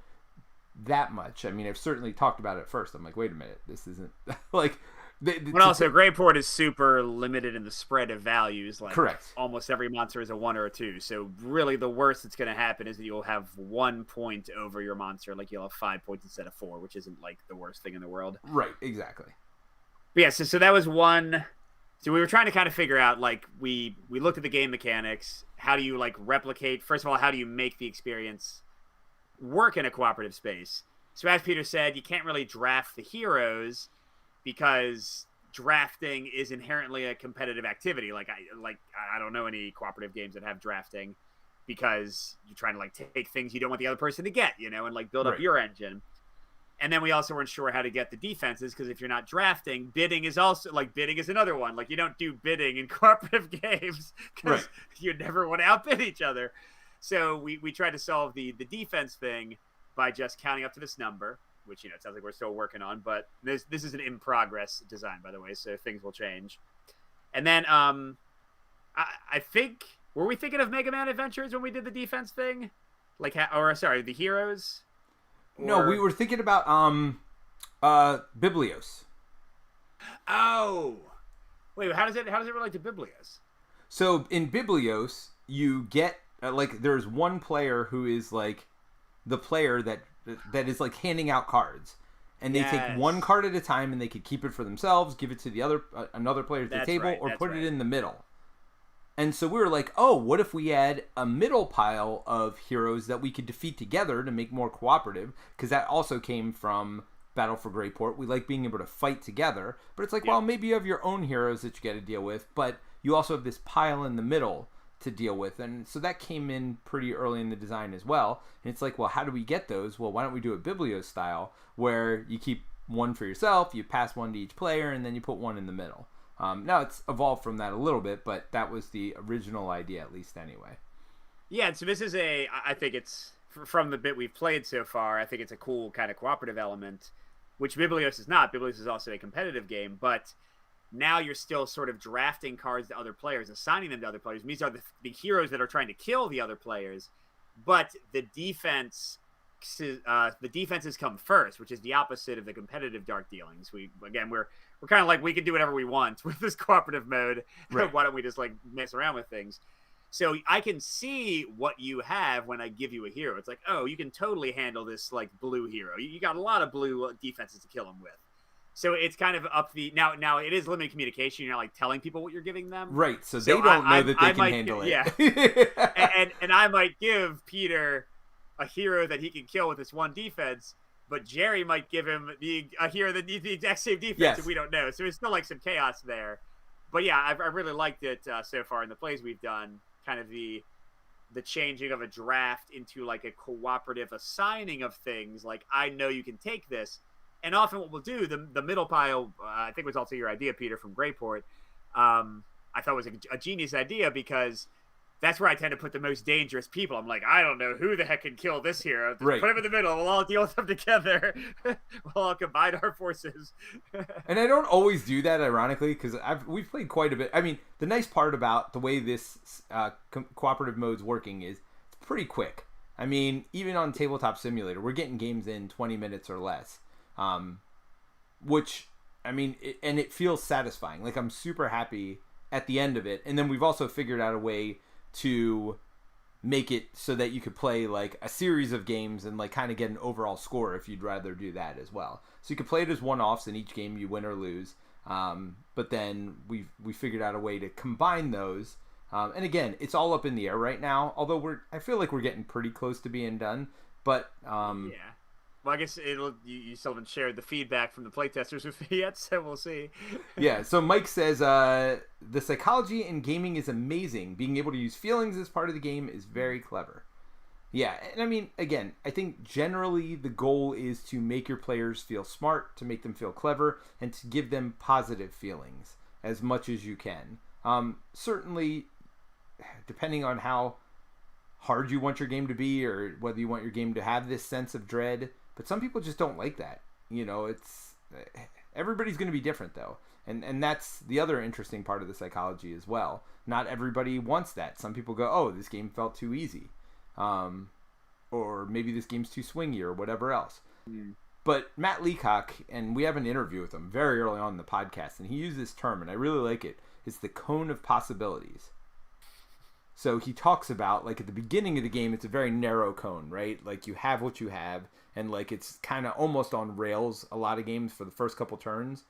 that much. I mean, I've certainly talked about it first. I'm like, wait a minute, this isn't like... But also, Greyport is super limited in the spread of values. Like, correct. Almost every monster is a 1 or a 2. So really, the worst that's going to happen is that you'll have 1 point over your monster. Like, you'll have 5 points instead of 4, which isn't like the worst thing in the world. Right. Exactly. But yeah. So that was one. So we were trying to kind of figure out, like, we looked at the game mechanics. How do you like replicate? First of all, how do you make the experience work in a cooperative space? So as Peter said, you can't really draft the heroes, because drafting is inherently a competitive activity. Like I don't know any cooperative games that have drafting, because you're trying to like take things you don't want the other person to get, and like build up your engine. And then we also weren't sure how to get the defenses, because if you're not drafting, bidding is another one. Like, you don't do bidding in cooperative games, because you never want to outbid each other. So we tried to solve the defense thing by just counting up to this number, which, it sounds like we're still working on, but this is an in-progress design, by the way, so things will change. And then I think, were we thinking of Mega Man Adventures when we did the defense thing? Like, the heroes? No, we were thinking about Biblios. Oh! Wait, how does it relate to Biblios? So in Biblios, you get, there's one player who is, like, the player that is like handing out cards, and they take one card at a time, and they could keep it for themselves, give it to the other another player at the table, or put it in the middle. And so we were like, oh, what if we add a middle pile of heroes that we could defeat together to make more cooperative? Because that also came from Battle for Greyport. We like being able to fight together. But it's like, well, maybe you have your own heroes that you got to deal with, but you also have this pile in the middle to deal with. And so that came in pretty early in the design as well. And it's like, well, how do we get those? Well, why don't we do it Biblio style, where you keep one for yourself, you pass one to each player, and then you put one in the middle. Now it's evolved from that a little bit, but that was the original idea, at least anyway. Yeah, so this is I think it's, from the bit we've played so far, I think it's a cool kind of cooperative element, which Biblios is not. Biblios is also a competitive game, but now you're still sort of drafting cards to other players, assigning them to other players. These are the heroes that are trying to kill the other players, but the defenses come first, which is the opposite of the competitive dark dealings. We're kind of like, we can do whatever we want with this cooperative mode. Right. Why don't we just like mess around with things? So I can see what you have when I give you a hero. It's like, oh, you can totally handle this like blue hero. You got a lot of blue defenses to kill him with. So it's kind of up the now. It is limited communication. You're not like telling people what you're giving them, right? So they don't know that they can handle it. Yeah, and I might give Peter a hero that he can kill with this one defense, but Jerry might give him a hero that needs the exact same defense, and we don't know. So it's still like some chaos there. But yeah, I really liked it so far in the plays we've done. Kind of the changing of a draft into like a cooperative assigning of things. Like, I know you can take this, and often what we'll do, the middle pile, I think was also your idea, Peter, from Greyport. I thought was a genius idea, because that's where I tend to put the most dangerous people. I'm like, I don't know who the heck can kill this hero. Just put him in the middle. We'll all deal with them together. We'll all combine our forces. And I don't always do that, ironically, because we've played quite a bit. I mean, the nice part about the way this cooperative mode's working is it's pretty quick. I mean, even on Tabletop Simulator, we're getting games in 20 minutes or less. Which, I mean, it feels satisfying. Like, I'm super happy at the end of it. And then we've also figured out a way to make it so that you could play like a series of games and like kind of get an overall score if you'd rather do that as well. So you can play it as one-offs, in each game you win or lose. But then we figured out a way to combine those. And again, it's all up in the air right now, although I feel like we're getting pretty close to being done. But yeah. Well, I guess you still haven't shared the feedback from the playtesters with me yet, so we'll see. Yeah, so Mike says, the psychology in gaming is amazing. Being able to use feelings as part of the game is very clever. Yeah, and I mean, again, I think generally the goal is to make your players feel smart, to make them feel clever, and to give them positive feelings as much as you can. Certainly, depending on how hard you want your game to be, or whether you want your game to have this sense of dread, but some people just don't like that. You know, everybody's going to be different, though. And that's the other interesting part of the psychology as well. Not everybody wants that. Some people go, oh, this game felt too easy. Or maybe this game's too swingy, or whatever else. Mm. But Matt Leacock, and we have an interview with him very early on in the podcast, and he used this term, and I really like it. It's the cone of possibilities. So he talks about, like, at the beginning of the game, it's a very narrow cone, right? Like, you have what you have, and, like, it's kind of almost on rails, a lot of games, for the first couple turns.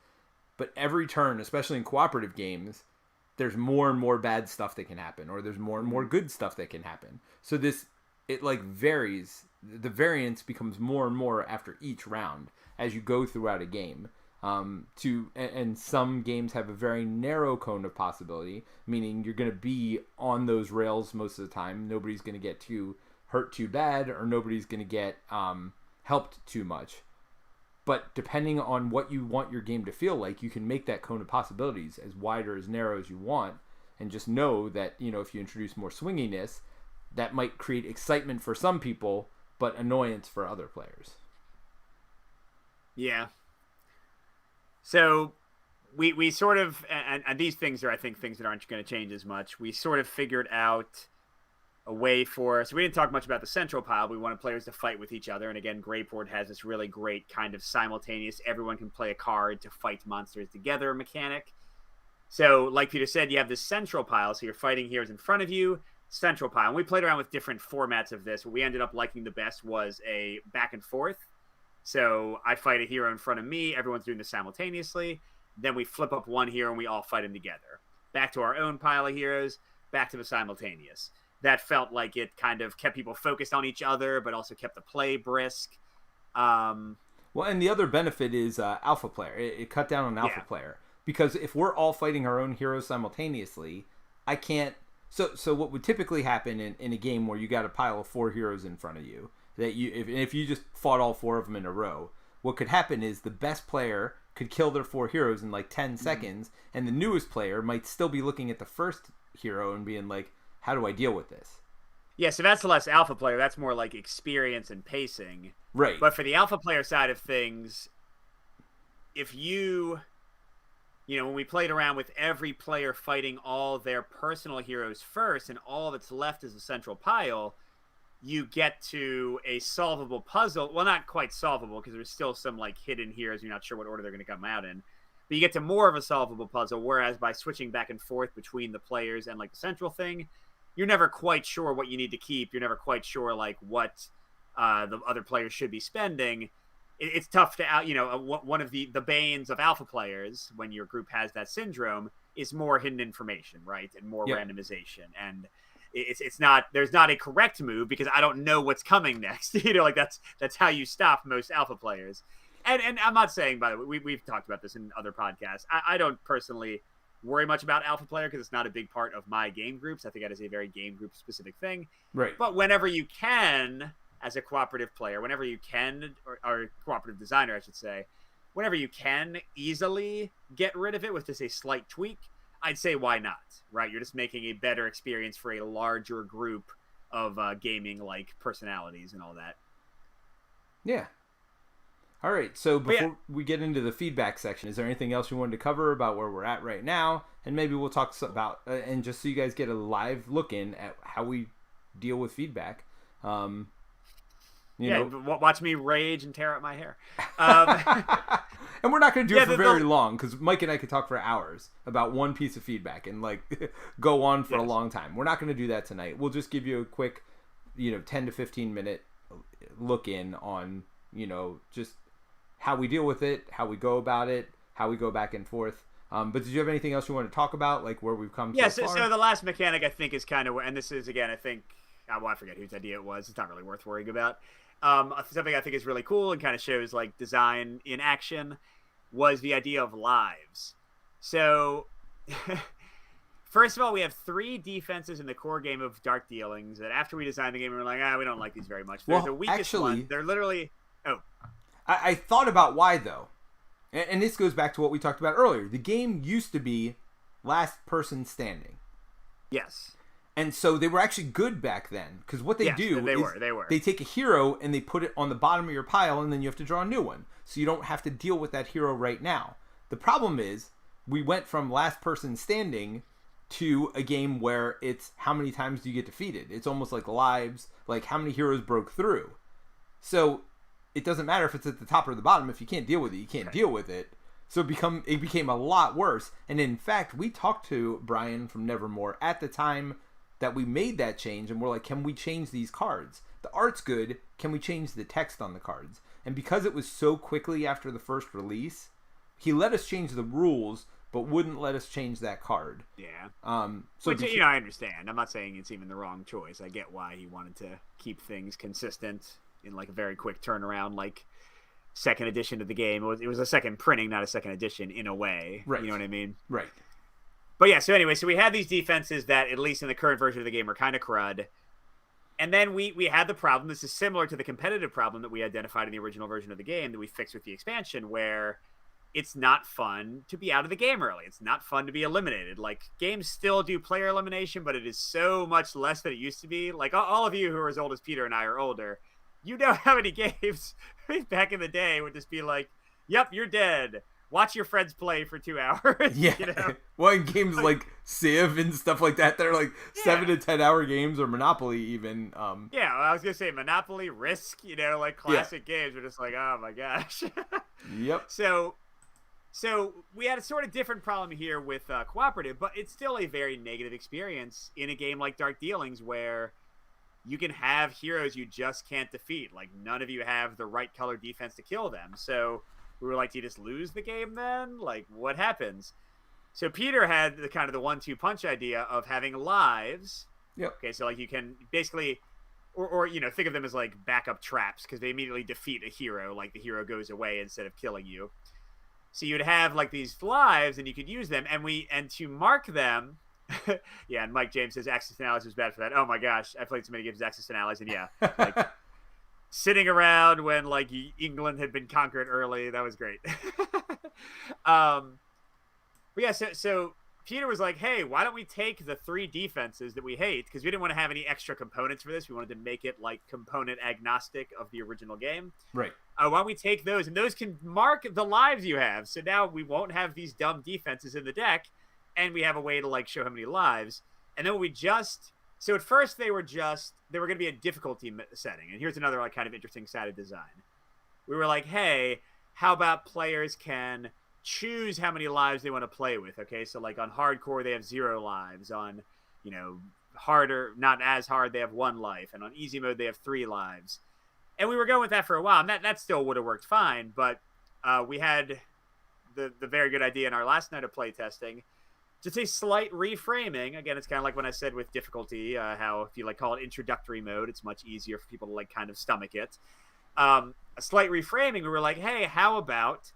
But every turn, especially in cooperative games, there's more and more bad stuff that can happen, or there's more and more good stuff that can happen. So it, like, varies. The variance becomes more and more after each round as you go throughout a game. And some games have a very narrow cone of possibility, meaning you're going to be on those rails most of the time. Nobody's going to get hurt too bad, or nobody's going to get helped too much. But depending on what you want your game to feel like, you can make that cone of possibilities as wide or as narrow as you want, and just know that, you know, if you introduce more swinginess, that might create excitement for some people, but annoyance for other players. Yeah. So we sort of, and these things are, I think, things that aren't going to change as much. We sort of figured out a way so we didn't talk much about the central pile. We wanted players to fight with each other. And again, Greyport has this really great kind of simultaneous, everyone can play a card to fight monsters together mechanic. So like Peter said, you have this central pile. So you're fighting heroes in front of you, central pile. And we played around with different formats of this. What we ended up liking the best was a back and forth. So I fight a hero in front of me. Everyone's doing this simultaneously. Then we flip up one hero and we all fight him together. Back to our own pile of heroes. back to the simultaneous. That felt like it kind of kept people focused on each other, but also kept the play brisk. Well, and the other benefit is alpha player. It cut down on alpha player. Because if we're all fighting our own heroes simultaneously, I can't... So what would typically happen in a game where you got a pile of 4 heroes in front of you, that if you just fought all 4 of them in a row, what could happen is the best player could kill their 4 heroes in like 10 seconds, and the newest player might still be looking at the first hero and being like, how do I deal with this? Yeah, so that's less alpha player. That's more like experience and pacing. Right. But for the alpha player side of things, if when we played around with every player fighting all their personal heroes first and all that's left is a central pile, you get to a solvable puzzle. Well, not quite solvable because there's still some like hidden heroes. You're not sure what order they're going to come out in. But you get to more of a solvable puzzle, whereas by switching back and forth between the players and like the central thing, you're never quite sure what you need to keep. You're never quite sure like what the other players should be spending. It's tough to one of the banes of alpha players when your group has that syndrome is more hidden information, right, and more randomization. And it's not, there's not a correct move because I don't know what's coming next. Like that's how you stop most alpha players. And I'm not saying, by the way, we've talked about this in other podcasts. I don't personally worry much about alpha player because it's not a big part of my game groups. I think that is a very game group specific thing. Right. But whenever you can, as a cooperative player, whenever you can, or cooperative designer, I should say, whenever you can easily get rid of it with just a slight tweak, I'd say why not, right? You're just making a better experience for a larger group of gaming-like personalities and all that. Yeah. All right, so before we get into the feedback section, is there anything else you wanted to cover about where we're at right now? And maybe we'll talk about, and just so you guys get a live look in at how we deal with feedback. Watch me rage and tear out my hair. And we're not going to do it for very long, because Mike and I could talk for hours about one piece of feedback and like go on for a long time. We're not going to do that tonight. We'll just give you a quick, 10 to 15 minute look in on, just how we deal with it, how we go about it, how we go back and forth. But did you have anything else you want to talk about, like where we've come so far? So the last mechanic I think is kind of, and this is again, I think, I forget whose idea it was. It's not really worth worrying about. Something I think is really cool and kind of shows like design in action was the idea of lives. So first of all, we have 3 defenses in the core game of Dark Dealings that after we designed the game, we were like, we don't like these very much. They're the weakest one. They're literally... I thought about why, though. And this goes back to what we talked about earlier. The game used to be last person standing. Yes. And so they were actually good back then. Because what they do is they take a hero and they put it on the bottom of your pile and then you have to draw a new one. So you don't have to deal with that hero right now. The problem is we went from last person standing to a game where it's how many times do you get defeated. It's almost like lives, like how many heroes broke through. So it doesn't matter if it's at the top or the bottom. If you can't deal with it, you can't deal with it. So it became a lot worse. And in fact, we talked to Brian from Nevermore at the time that we made that change, and we're like, can we change these cards? The art's good. Can we change the text on the cards? And because it was so quickly after the first release, he let us change the rules, but wouldn't let us change that card. Yeah. Which, I understand. I'm not saying it's even the wrong choice. I get why he wanted to keep things consistent in like a very quick turnaround, like second edition of the game. It was a second printing, not a second edition in a way. Right. You know what I mean? Right. But yeah, so anyway, so we had these defenses that, at least in the current version of the game, are kind of crud. And then we had the problem, this is similar to the competitive problem that we identified in the original version of the game that we fixed with the expansion, where it's not fun to be out of the game early. It's not fun to be eliminated. Like, games still do player elimination, but it is so much less than it used to be. Like, all of you who are as old as Peter and I are older, you know how many games back in the day would just be like, yep, you're dead. Watch your friends play for 2 hours. Yeah. Well, in games like Civ and stuff like that, they're like 7 to 10 hour games, or Monopoly even. Yeah, I was going to say Monopoly, Risk, like classic games. We're just like, oh my gosh. Yep. So we had a sort of different problem here with cooperative, but it's still a very negative experience in a game like Dark Dealings where you can have heroes you just can't defeat. Like, none of you have the right color defense to kill them. So we were like, do you just lose the game then? Like, what happens? So Peter had the kind of the 1-2 punch idea of having lives. Yep. Okay, so like you can basically, or you know, think of them as like backup traps because they immediately defeat a hero. Like the hero goes away instead of killing you. So you'd have like these lives, and you could use them, and to mark them. Yeah, and Mike James says Axis and Allies was bad for that. Oh my gosh, I played so many games of Axis and Allies, and yeah, like sitting around when like England had been conquered early, that was great. But yeah, so Peter was like, hey, why don't we take the 3 defenses that we hate, because we didn't want to have any extra components for this. We wanted to make it like component agnostic of the original game. Right. Why don't we take those, and those can mark the lives you have. So now we won't have these dumb defenses in the deck, and we have a way to like show how many lives. And then so at first they were going to be a difficulty setting. And here's another like kind of interesting side of design. We were like, hey, how about players can choose how many lives they want to play with? Okay, so like on hardcore they have 0 lives. On, you know, harder, not as hard, they have 1 life, and on easy mode they have 3 lives. And we were going with that for a while, and that still would have worked fine. But we had the very good idea in our last night of playtesting. Just a slight reframing. Again, it's kind of like when I said with difficulty, how if you like call it introductory mode, it's much easier for people to like kind of stomach it. A slight reframing. We were like, hey, how about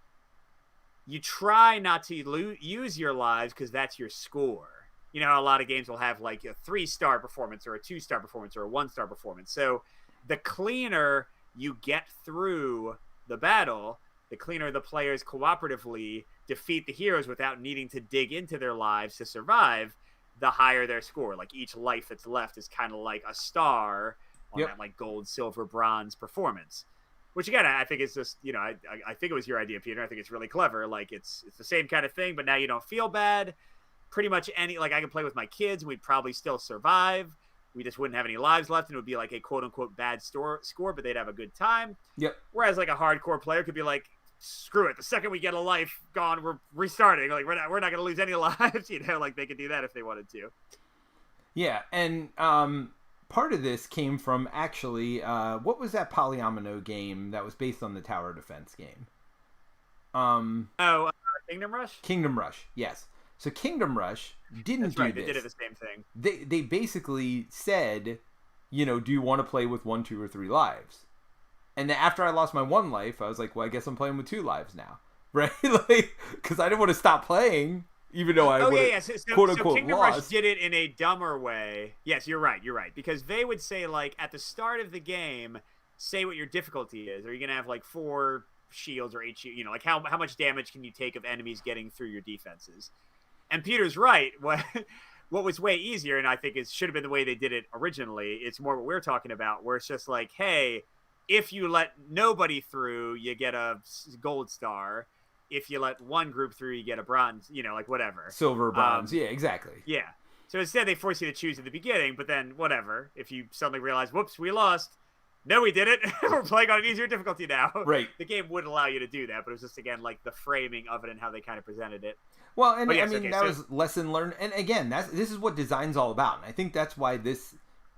you try not to use your lives because that's your score. You know how a lot of games will have like a 3-star performance or a 2-star performance or a 1-star performance. So the cleaner you get through the battle, the cleaner the players cooperatively defeat the heroes without needing to dig into their lives to survive, the higher their score. Like each life that's left is kind of like a star on that like gold, silver, bronze performance. Which again, I think is just, you know, I think it was your idea, Peter. I think it's really clever. Like it's the same kind of thing, but now you don't feel bad. Pretty much like I can play with my kids and we'd probably still survive. We just wouldn't have any lives left, and it would be like a quote unquote bad score, but they'd have a good time. Yep. Whereas like a hardcore player could be like, screw it. The second we get a life gone, we're restarting. Like we're not going to lose any lives. You know, like they could do that if they wanted to. Yeah, and part of this came from actually, what was that Polyomino game that was based on the tower defense game? Kingdom Rush? Kingdom Rush, yes. So Kingdom Rush didn't do this. They did it the same thing. They basically said, you know, do you want to play with 1, 2, or 3 lives? And then after I lost my 1 life, I was like, well, I guess I'm playing with 2 lives now, right? Like, because I didn't want to stop playing, even though I quote unquote Kingdom lost. Rush did it in a dumber way. Yes, you're right, because they would say like at the start of the game, say what your difficulty is. Are you gonna have like 4 shields or 8 shields? You know, like how much damage can you take of enemies getting through your defenses? And Peter's right. What was way easier, and I think it should have been the way they did it originally. It's more what we're talking about, where it's just like, hey, if you let nobody through, you get a gold star. If you let one group through, you get a bronze, you know, like whatever. Silver, bronze. Yeah, exactly. Yeah. So instead, they force you to choose at the beginning, but then whatever. If you suddenly realize, whoops, we lost. No, we did it. We're playing on an easier difficulty now. Right. The game would allow you to do that, but it was just, again, like the framing of it and how they kind of presented it. Well, and yes, I mean, that was lesson learned. And again, this is what design's all about. And I think that's why this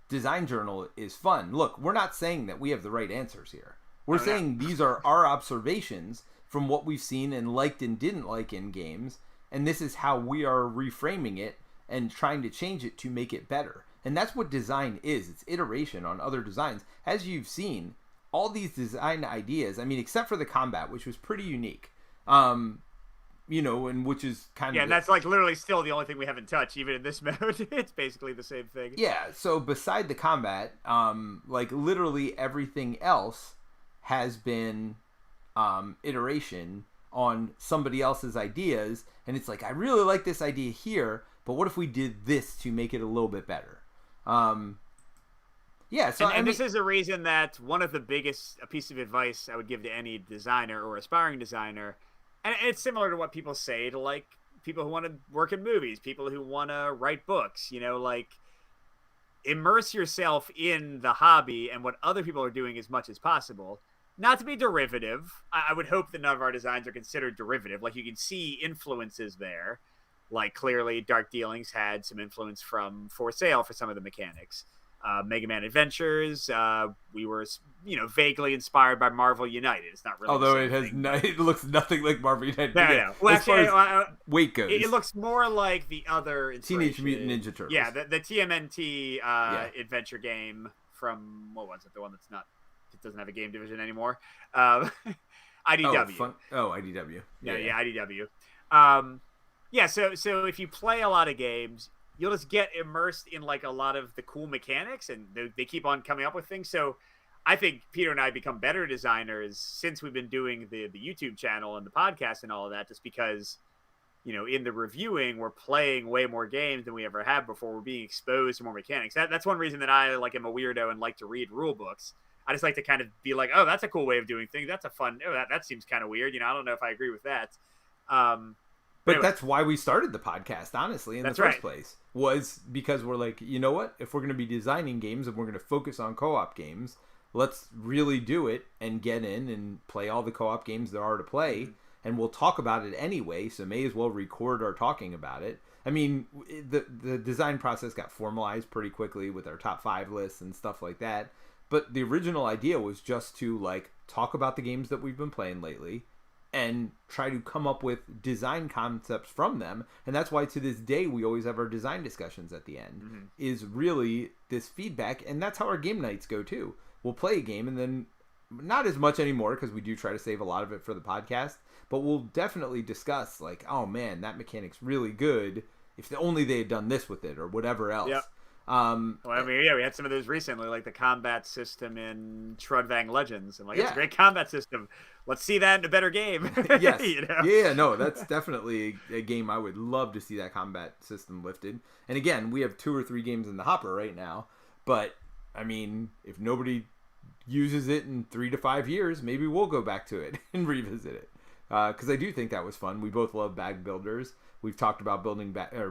design journal is fun. Look, we're not saying that we have the right answers here. We're saying these are our observations from what we've seen and liked and didn't like in games. And this is how we are reframing it and trying to change it to make it better. And that's what design is. It's iteration on other designs. As you've seen, all these design ideas, I mean, except for the combat, which was pretty unique. You know, and which is kind of... Yeah, and that's like literally still the only thing we haven't touched, even in this mode. It's basically the same thing. Yeah, so beside the combat, like literally everything else has been iteration on somebody else's ideas. And it's like, I really like this idea here, but what if we did this to make it a little bit better? Yeah, so and this is a reason that one of the biggest piece of advice I would give to any designer or aspiring designer, and it's similar to what people say to like people who want to work in movies, people who want to write books, you know, like immerse yourself in the hobby and what other people are doing as much as possible. Not to be derivative. I would hope that none of our designs are considered derivative. Like you can see influences there. Like clearly Dark Dealings had some influence from For Sale for some of the mechanics. Mega Man Adventures. We were, vaguely inspired by Marvel United. It's not really. Although the same thing, it looks nothing like Marvel United. No, no. Well, as far as weight goes, it looks more like the other Teenage Mutant Ninja Turtles. Yeah, the TMNT adventure game from, what was it? The one it doesn't have a game division anymore. IDW. IDW. Yeah, IDW. So if you play a lot of games, you'll just get immersed in like a lot of the cool mechanics, and they keep on coming up with things. So I think Peter and I become better designers since we've been doing the YouTube channel and the podcast and all of that, just because, in the reviewing, we're playing way more games than we ever have before. We're being exposed to more mechanics. That's one reason that I am a weirdo and like to read rule books. I just like to kind of be like, oh, that's a cool way of doing things. That's a fun, that seems kind of weird. I don't know if I agree with that. But anyway, that's why we started the podcast, honestly, in the first place, was because we're like, you know what? If we're going to be designing games and we're going to focus on co-op games, let's really do it and get in and play all the co-op games there are to play. Mm-hmm. And we'll talk about it anyway, so may as well record our talking about it. I mean, the design process got formalized pretty quickly with our top 5 lists and stuff like that. But the original idea was just to, talk about the games that we've been playing lately and try to come up with design concepts from them. And that's why to this day we always have our design discussions at the end, mm-hmm. is really this feedback. And that's how our game nights go too. We'll play a game, and then not as much anymore because we do try to save a lot of it for the podcast, but we'll definitely discuss oh man, that mechanic's really good. If only they had done this with it or whatever else. Yep. We had some of those recently, like the combat system in Trudvang Legends, and it's a great combat system. Let's see that in a better game. Yes. Yeah, no, that's definitely a game I would love to see that combat system lifted. And again, we have 2 or 3 games in the hopper right now, but I mean, if nobody uses it in 3 to 5 years, maybe we'll go back to it and revisit it. Because I do think that was fun. We both love bag builders. We've talked about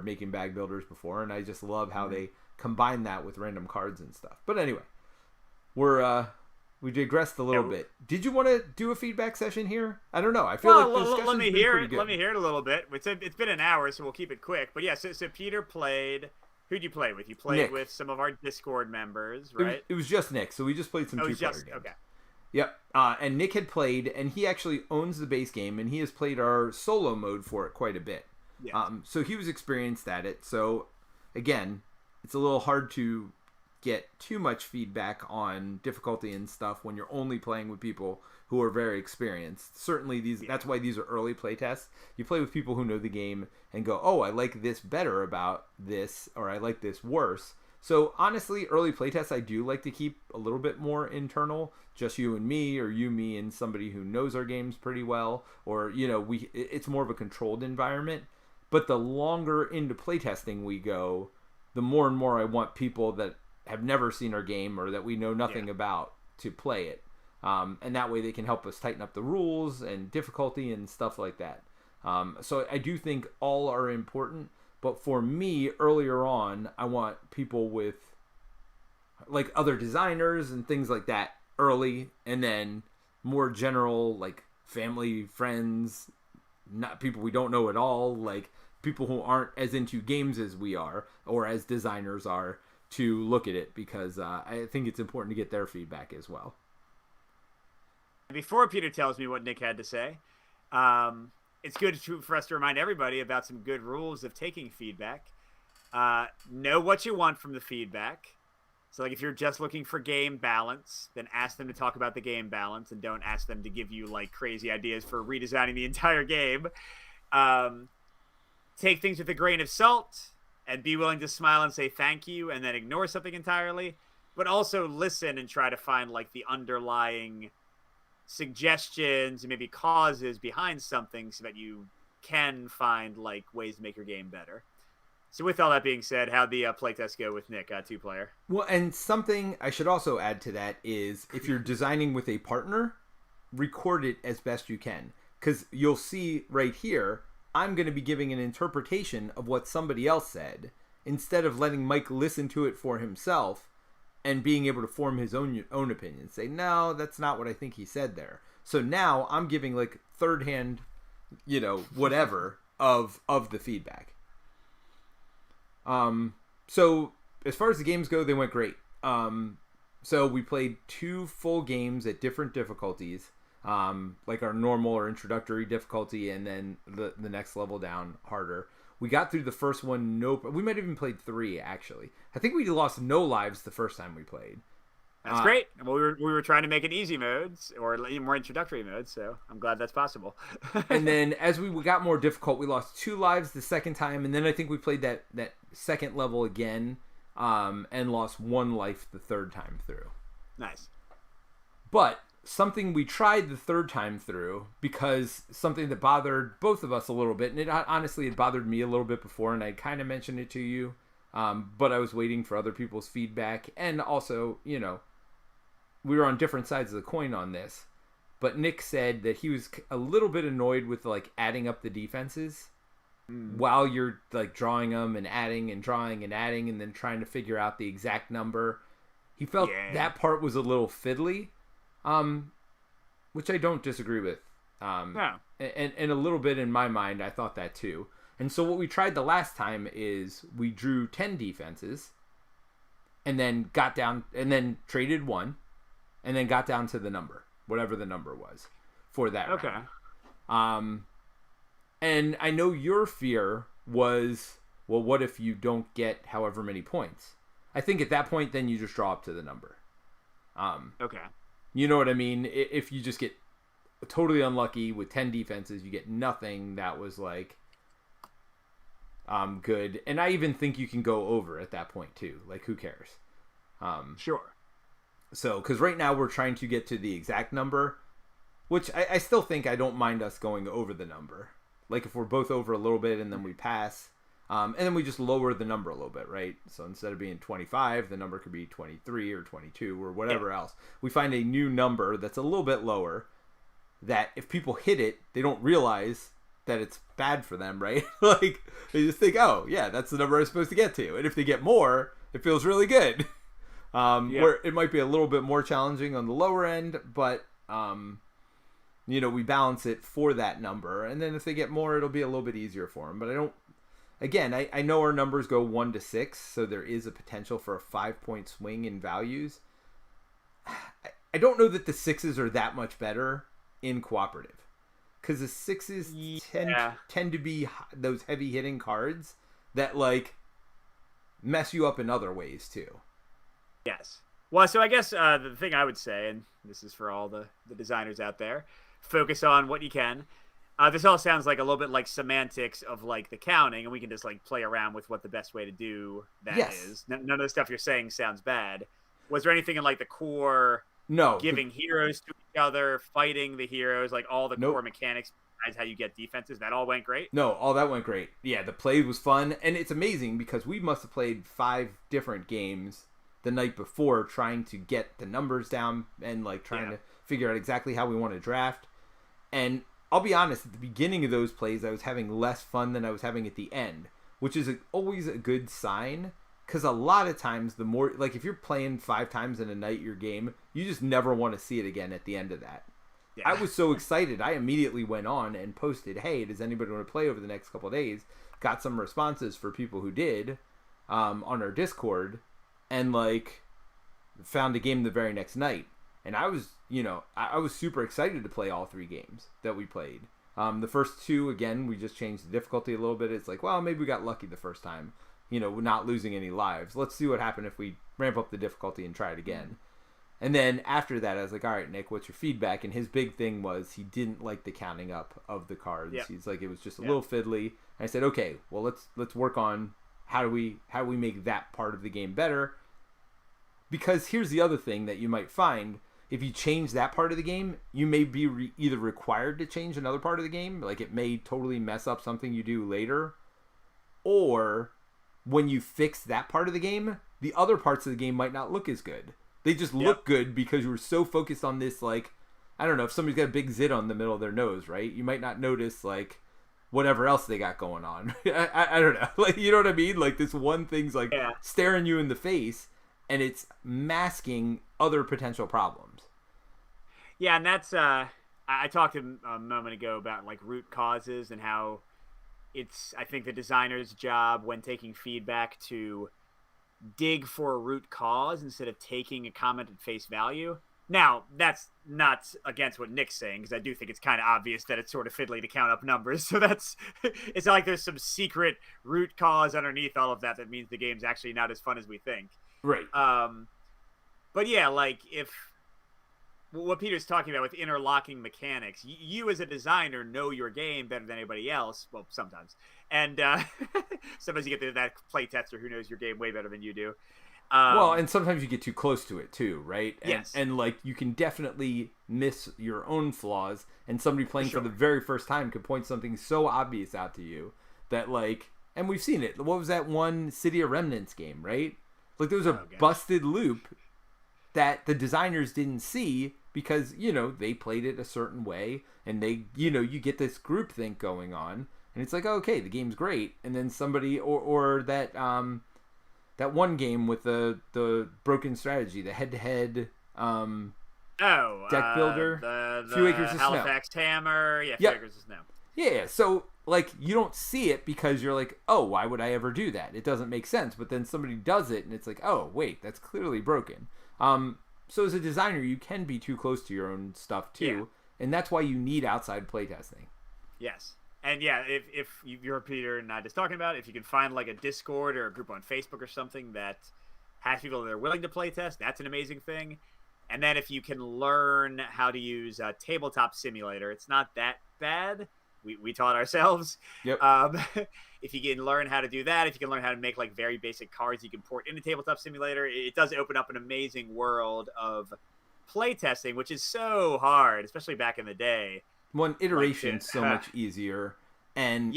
making bag builders before, and I just love how they combine that with random cards and stuff. But anyway, we digressed a little bit. Did you want to do a feedback session here? I don't know. I feel like the discussion's let me been hear pretty it. good. Let me hear it a little bit. It's been an hour, so we'll keep it quick. But yeah, so Peter played. Who'd you play with? You played Nick. With some of our Discord members, right? It was just Nick, so we just played some 2-player games. Okay. Yep. And Nick had played, and he actually owns the base game, and he has played our solo mode for it quite a bit. Yeah. So he was experienced at it. So again, it's a little hard to get too much feedback on difficulty and stuff when you're only playing with people who are very experienced. Certainly that's why these are early play tests. You play with people who know the game and go, oh, I like this better about this, or I like this worse. So honestly, early playtests I do like to keep a little bit more internal, just you and me, or you, me, and somebody who knows our games pretty well, or it's more of a controlled environment. But the longer into playtesting we go, the more and more I want people that have never seen our game or that we know nothing about to play it, and that way they can help us tighten up the rules and difficulty and stuff like that. So I do think all are important. But for me, earlier on, I want people with other designers and things like that early, and then more general family, friends, not people we don't know at all, people who aren't as into games as we are or as designers are, to look at it, because I think it's important to get their feedback as well. Before Peter tells me what Nick had to say, it's good for us to remind everybody about some good rules of taking feedback. Know what you want from the feedback. So if you're just looking for game balance, then ask them to talk about the game balance, and don't ask them to give you crazy ideas for redesigning the entire game. Take things with a grain of salt and be willing to smile and say thank you, and then ignore something entirely. But also listen and try to find the underlying suggestions and maybe causes behind something, so that you can find ways to make your game better. So with all that being said, how'd the playtest go with Nick, 2-player? Well, and something I should also add to that is, if you're designing with a partner, record it as best you can, because you'll see right here, I'm going to be giving an interpretation of what somebody else said, instead of letting Mike listen to it for himself and being able to form his own opinion. Say, no, that's not what I think he said there. So now I'm giving third hand, whatever of the feedback. So as far as the games go, they went great. So we played 2 full games at different difficulties, like our normal or introductory difficulty, and then the next level down harder. We got through the first one. We might have even played 3 actually. I think we lost no lives the first time we played. That's great. Well, we were trying to make it easy modes or more introductory modes, so I'm glad that's possible. And then as we got more difficult, we lost 2 lives the second time, and then I think we played that second level again, and lost 1 life the third time through. Nice. But something we tried the third time through, because something that bothered both of us a little bit, and it honestly had bothered me a little bit before, and I kind of mentioned it to you, but I was waiting for other people's feedback, and also, we were on different sides of the coin on this, but Nick said that he was a little bit annoyed with like adding up the defenses while you're like drawing them and adding and drawing and adding and then trying to figure out the exact number. He felt that part was a little fiddly, which I don't disagree with. No. And a little bit in my mind, I thought that too. And so what we tried the last time is we drew 10 defenses and then got down and then traded 1. And then got down to the number, whatever the number was for that round. And I know your fear was, well, what if you don't get however many points? I think at that point, then you just draw up to the number. Okay. You know what I mean? If you just get totally unlucky with 10 defenses, you get nothing that was like good. And I even think you can go over at that point too. Like, who cares? Sure. So, because right now we're trying to get to the exact number, which I still think I don't mind us going over the number. Like if we're both over a little bit and then we pass, and then we just lower the number a little bit, right? So instead of being 25, the number could be 23 or 22 or whatever else. We find a new number that's a little bit lower that if people hit it, they don't realize that it's bad for them, right? Like they just think, oh, yeah, that's the number I'm supposed to get to. And if they get more, it feels really good. Where it might be a little bit more challenging on the lower end, but we balance it for that number, and then if they get more, it'll be a little bit easier for them. But I know our numbers go 1 to 6, so there is a potential for a 5-point swing in values. I don't know that the 6s are that much better in cooperative, because the 6s tend to be those heavy hitting cards that like mess you up in other ways too. Yes. Well, so I guess the thing I would say, and this is for all the designers out there, focus on what you can. This all sounds like a little bit like semantics of like the counting, and we can just like play around with what the best way to do that is. None of the stuff you're saying sounds bad. Was there anything in like the core? No. Giving heroes to each other, fighting the heroes, like all the core mechanics besides how you get defenses, that all went great? No, all that went great. Yeah, the play was fun, and it's amazing because we must have played 5 different games the night before trying to get the numbers down and like trying to figure out exactly how we want to draft. And I'll be honest, at the beginning of those plays, I was having less fun than I was having at the end, which is always a good sign. Because a lot of times, the more, like if you're playing 5 times in a night your game, you just never want to see it again at the end of that. Yeah. I was so excited. I immediately went on and posted, hey, does anybody want to play over the next couple of days? Got some responses for people who did on our Discord. And like found a game the very next night, and I was I was super excited to play all 3 games that we played. The first 2, again, we just changed the difficulty a little bit. It's like, well, maybe we got lucky the first time, not losing any lives. Let's see what happened if we ramp up the difficulty and try it again. And then after that, I was like, all right, Nick, what's your feedback? And his big thing was he didn't like the counting up of the cards. He's like, it was just a little fiddly. And I said, okay, well, let's work on how do we make that part of the game better? Because here's the other thing that you might find. If you change that part of the game, you may be either required to change another part of the game. Like it may totally mess up something you do later. Or when you fix that part of the game, the other parts of the game might not look as good. They just look good because you were so focused on this, like, I don't know, if somebody's got a big zit on the middle of their nose, right? You might not notice, like, whatever else they got going on. I don't know. Like, you know what I mean? Like, this one thing's, like, staring you in the face, and it's masking other potential problems. Yeah, and that's, I talked a moment ago about, like, root causes and how it's, I think, the designer's job when taking feedback to dig for a root cause instead of taking a comment at face value. Now, that's not against what Nick's saying, because I do think it's kind of obvious that it's sort of fiddly to count up numbers. So it's not like there's some secret root cause underneath all of that that means the game's actually not as fun as we think. Right. But yeah, like if what Peter's talking about with interlocking mechanics, you as a designer know your game better than anybody else. Well, sometimes. And sometimes you get that play tester who knows your game way better than you do. Well, and sometimes you get too close to it too, right? And, yes. And like you can definitely miss your own flaws, and somebody playing for the very first time could point something so obvious out to you that like, and we've seen it. What was that one City of Remnants game, right? Like there was a busted loop that the designers didn't see because, you know, they played it a certain way, and they, you know, you get this groupthink going on, and it's like, oh, okay, the game's great, and then somebody or that that one game with the broken strategy, the head-to-head deck builder, the Few Acres of Halifax Snow. Hammer, Few Acres of Snow. Yeah, so like you don't see it because you're like, oh, why would I ever do that? It doesn't make sense. But then somebody does it, and it's like, oh, wait, that's clearly broken. So as a designer, you can be too close to your own stuff too, and that's why you need outside playtesting. Yes. And yeah, if you're Peter and I just talking about it, if you can find like a Discord or a group on Facebook or something that has people that are willing to play test, that's an amazing thing. And then if you can learn how to use a tabletop simulator, it's not that bad. We taught ourselves. Yep. If you can learn how to do that, if you can learn how to make like very basic cards you can port into tabletop simulator, it does open up an amazing world of playtesting, which is so hard, especially back in the day. One iteration's so much easier, and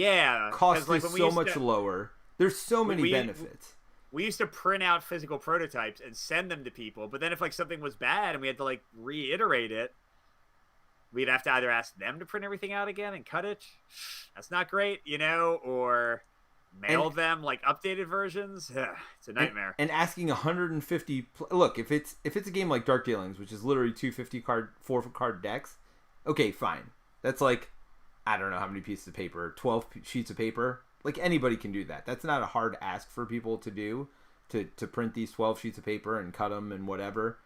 cost like is so much lower. There's so many benefits. We used to print out physical prototypes and send them to people, but then if like something was bad and we had to like reiterate it, we'd have to either ask them to print everything out again and cut it. That's not great, you know, or mail them like updated versions. It's a nightmare. And asking 150 look, if it's a game like Dark Dealings, which is literally 4 card decks, okay, fine. That's like, I don't know how many pieces of paper, 12 sheets of paper. Like anybody can do that. That's not a hard ask for people to do, to print these 12 sheets of paper and cut them and whatever.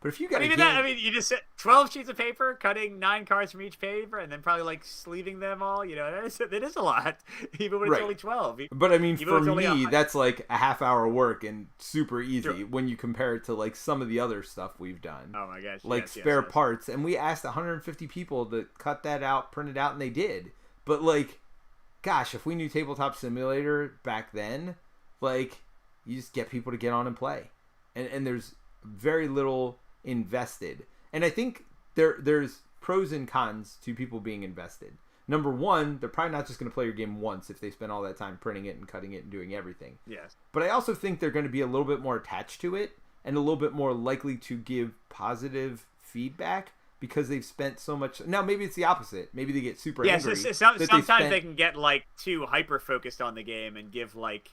But if you got you just said 12 sheets of paper, cutting 9 cards from each paper, and then probably like sleeving them all. You know, that is a lot, even when it's only 12. But I mean, for me, that's like a half-hour work and super easy when you compare it to like some of the other stuff we've done. Oh my gosh! Like spare parts, and we asked 150 people to cut that out, print it out, and they did. But like, gosh, if we knew Tabletop Simulator back then, like, you just get people to get on and play, and there's very little invested. And I think there's pros and cons to people being invested. Number one, they're probably not just going to play your game once if they spend all that time printing it and cutting it and doing everything. Yes. But I also think they're going to be a little bit more attached to it and a little bit more likely to give positive feedback because they've spent so much. Now, maybe it's the opposite. Maybe they get super angry. Sometimes they can get like too hyper-focused on the game and give like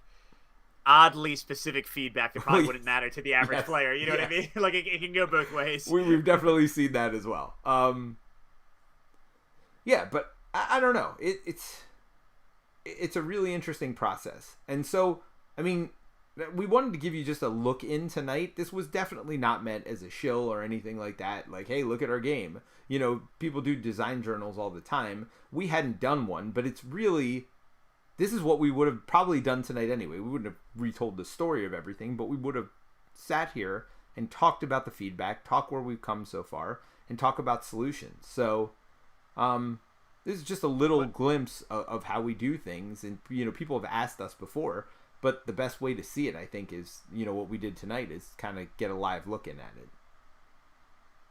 oddly specific feedback that probably wouldn't matter to the average player. You know what I mean? Like it can go both ways. We've definitely seen that as well. Yeah, but I don't know. It's a really interesting process. And so, I mean, we wanted to give you just a look in tonight. This was definitely not meant as a shill or anything like that. Like, hey, look at our game. You know, people do design journals all the time. We hadn't done one, but it's really... This is what we would have probably done tonight anyway. We wouldn't have retold the story of everything, but we would have sat here and talked about the feedback, talk where we've come so far, and talk about solutions. So, this is just a little glimpse of how we do things. And, you know, people have asked us before, but the best way to see it, I think, is, you know, what we did tonight is kind of get a live look in at it.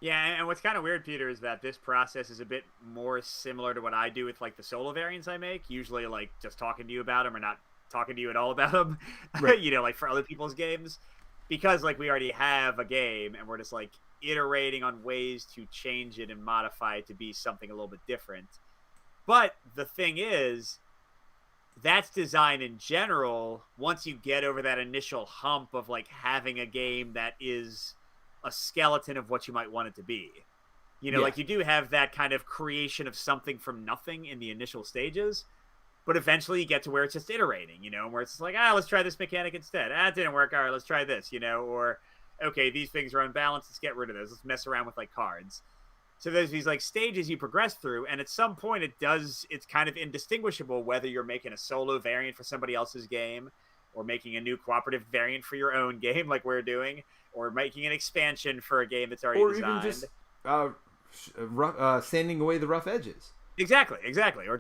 Yeah, and what's kind of weird, Peter, is that this process is a bit more similar to what I do with, like, the solo variants I make. Usually, like, just talking to you about them or not talking to you at all about them, right. You know, like, for other people's games. Because, like, we already have a game, and we're just, like, iterating on ways to change it and modify it to be something a little bit different. But the thing is, that's design in general. Once you get over that initial hump of, like, having a game that is a skeleton of what you might want it to be. You know, like you do have that kind of creation of something from nothing in the initial stages. But eventually you get to where it's just iterating, where it's like, let's try this mechanic instead. It didn't work. All right, let's try this, or, okay, these things are unbalanced. Let's get rid of those. Let's mess around with like cards. So there's these like stages you progress through. And at some point it's kind of indistinguishable whether you're making a solo variant for somebody else's game or making a new cooperative variant for your own game like we're doing, or making an expansion for a game that's already designed. Or even just sanding away the rough edges. Exactly.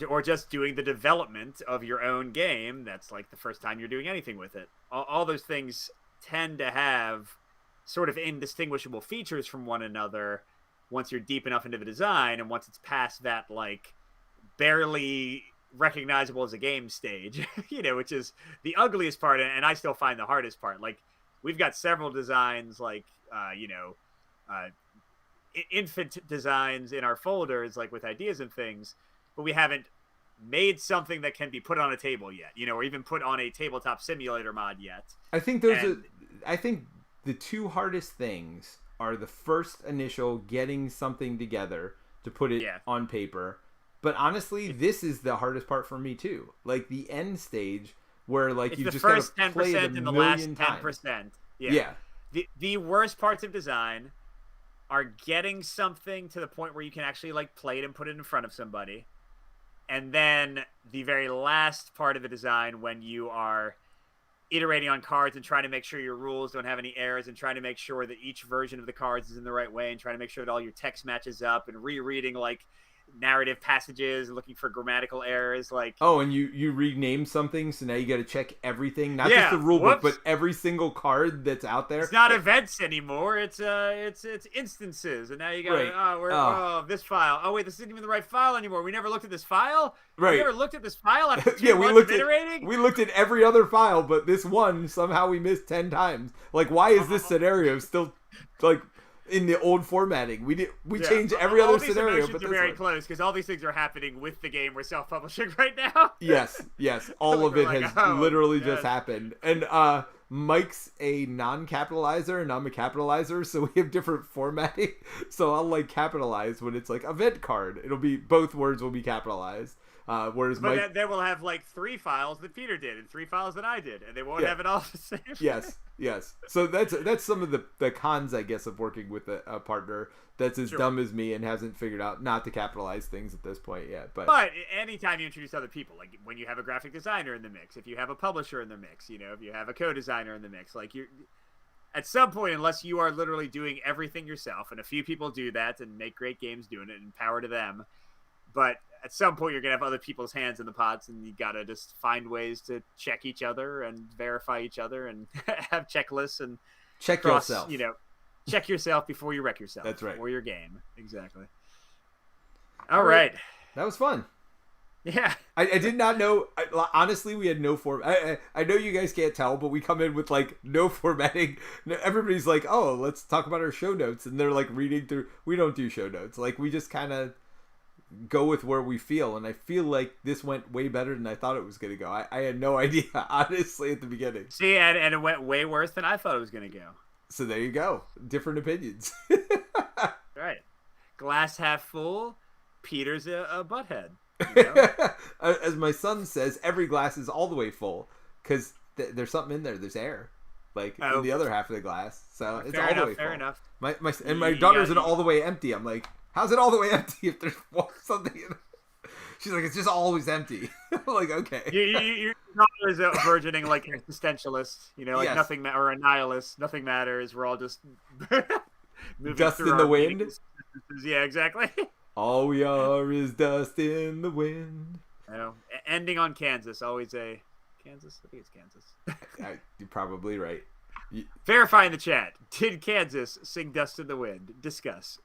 Or just doing the development of your own game. That's like the first time you're doing anything with it. All those things tend to have sort of indistinguishable features from one another once you're deep enough into the design, and once it's past that like barely recognizable as a game stage, which is the ugliest part, and I still find the hardest part. Like, we've got several designs, like infant designs in our folders, like with ideas and things, but we haven't made something that can be put on a table yet, or even put on a tabletop simulator mod yet. I think I think the two hardest things are the first initial getting something together to put it on paper. But honestly, this is the hardest part for me too. Like the end stage where like you just first gotta play it 10% and the last 10%. Yeah. The worst parts of design are getting something to the point where you can actually like play it and put it in front of somebody. And then the very last part of the design, when you are iterating on cards and trying to make sure your rules don't have any errors, and trying to make sure that each version of the cards is in the right way, and trying to make sure that all your text matches up, and rereading like narrative passages and looking for grammatical errors, like and you rename something, so now you got to check everything, not just the rule book, but every single card that's out there. It's not events anymore, it's instances, and now you got this file, wait, this isn't even the right file anymore, we never looked at this file. We never looked at this file after 2 months of iterating. We looked at every other file, but this one somehow we missed 10 times. Like, why is this scenario still like in the old formatting? We changed every other scenario, but these are very close, because all these things are happening with the game we're self-publishing right now. yes, all of it has literally just happened. And Mike's a non-capitalizer and I'm a capitalizer, so we have different formatting. So I'll like capitalize when it's like event card, it'll be both words will be capitalized. Whereas Mike, then we'll have like 3 files that Peter did and 3 files that I did, and they won't have it all the same. Yes. So that's some of the cons, I guess, of working with a partner that's as dumb as me and hasn't figured out not to capitalize things at this point yet. But anytime you introduce other people, like when you have a graphic designer in the mix, if you have a publisher in the mix, if you have a co-designer in the mix, like you're at some point, unless you are literally doing everything yourself, and a few people do that and make great games doing it, and power to them. But at some point, you're going to have other people's hands in the pots, and you got to just find ways to check each other and verify each other and have checklists and check yourself. Check yourself before you wreck yourself. That's right. Or your game. Exactly. All right. That was fun. Yeah. I did not know. Honestly, we had no form. I know you guys can't tell, but we come in with like no formatting. Everybody's like, oh, let's talk about our show notes. And they're like reading through. We don't do show notes. Like we just kind of go with where we feel, and I feel like this went way better than I thought it was going to go. I had no idea, honestly, at the beginning. See, and it went way worse than I thought it was going to go. So there you go. Different opinions. Right. Glass half full, Peter's a butthead. As my son says, every glass is all the way full, because there's something in there. There's air, like in the other half of the glass. So it's all the way full. Fair enough. My daughter's an all the way empty. I'm like, how's it all the way empty if there's something in it? She's like, it's just always empty. I'm like, okay. Your daughter is a burgeoning like existentialist, like nothing or a nihilist. Nothing matters. We're all just moving dust through in the wind. Yeah, exactly. All we are is dust in the wind. I know. Ending on Kansas, always a Kansas. I think it's Kansas. You're probably right. Verify in the chat. Did Kansas sing "Dust in the Wind"? Discuss.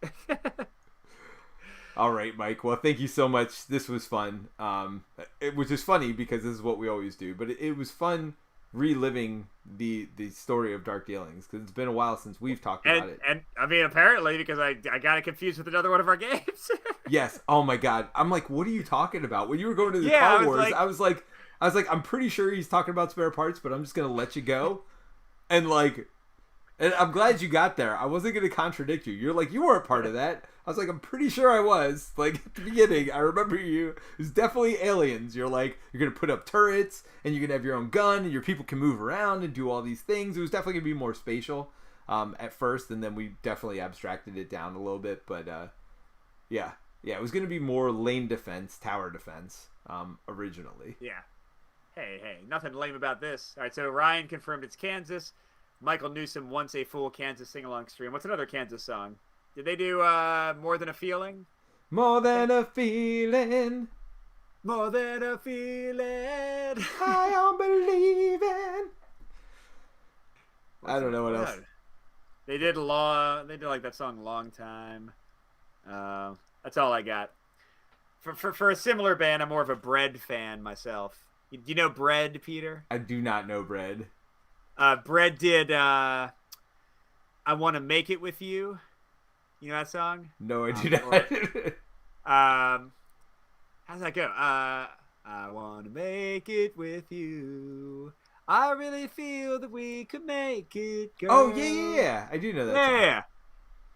All right, Mike. Well, thank you so much. This was fun. Which is funny because this is what we always do. But it was fun reliving the story of Dark Dealings, because it's been a while since we've talked about it. And I mean, apparently, because I got it confused with another one of our games. Yes. Oh my God. I'm like, what are you talking about? When you were going to the Car Wars, I was like, I'm pretty sure he's talking about spare parts, but I'm just gonna let you go. And like, And I'm glad you got there. I wasn't going to contradict you. You're like, you weren't part of that. I was like, I'm pretty sure I was. Like, at the beginning, I remember you. It was definitely aliens. You're like, you're going to put up turrets, and you're going to have your own gun, and your people can move around and do all these things. It was definitely going to be more spatial at first, and then we definitely abstracted it down a little bit. But, yeah, it was going to be more lane defense, tower defense, originally. Yeah. Hey, nothing lame about this. All right, so Ryan confirmed it's Kansas. Michael Newsom wants a full Kansas sing-along stream. What's another Kansas song? Did they do More Than a Feeling? More than a feeling. More than a feeling. I am believing. I don't know what else. They did like that song Long Time. That's all I got. For a similar band, I'm more of a Bread fan myself. Do you know Bread, Peter? I do not know Bread. Bread did I Want to Make It With You. You know that song? No, I do not. How's that go? I want to make it with you. I really feel that we could make it, girl. Oh, yeah. I do know that song.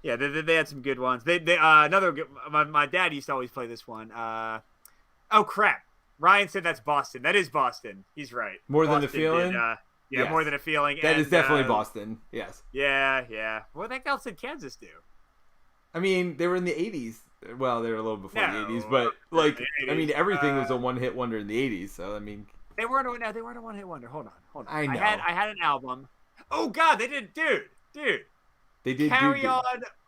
Yeah, they had some good ones. They another good, my dad used to always play this one. Oh, crap. Ryan said that's Boston. That is Boston. He's right. More Boston Than a Feeling? Yes. More Than a Feeling. That is definitely Boston. Yes. Yeah. What the hell did Kansas do? I mean, they were in the 80s. Well, they were a little before the 80s, but, everything was a one-hit wonder in the 80s, so, I mean... They weren't a one-hit wonder. Hold on. I know. I had an album. Oh, God, they did... Dude. They did Carry On,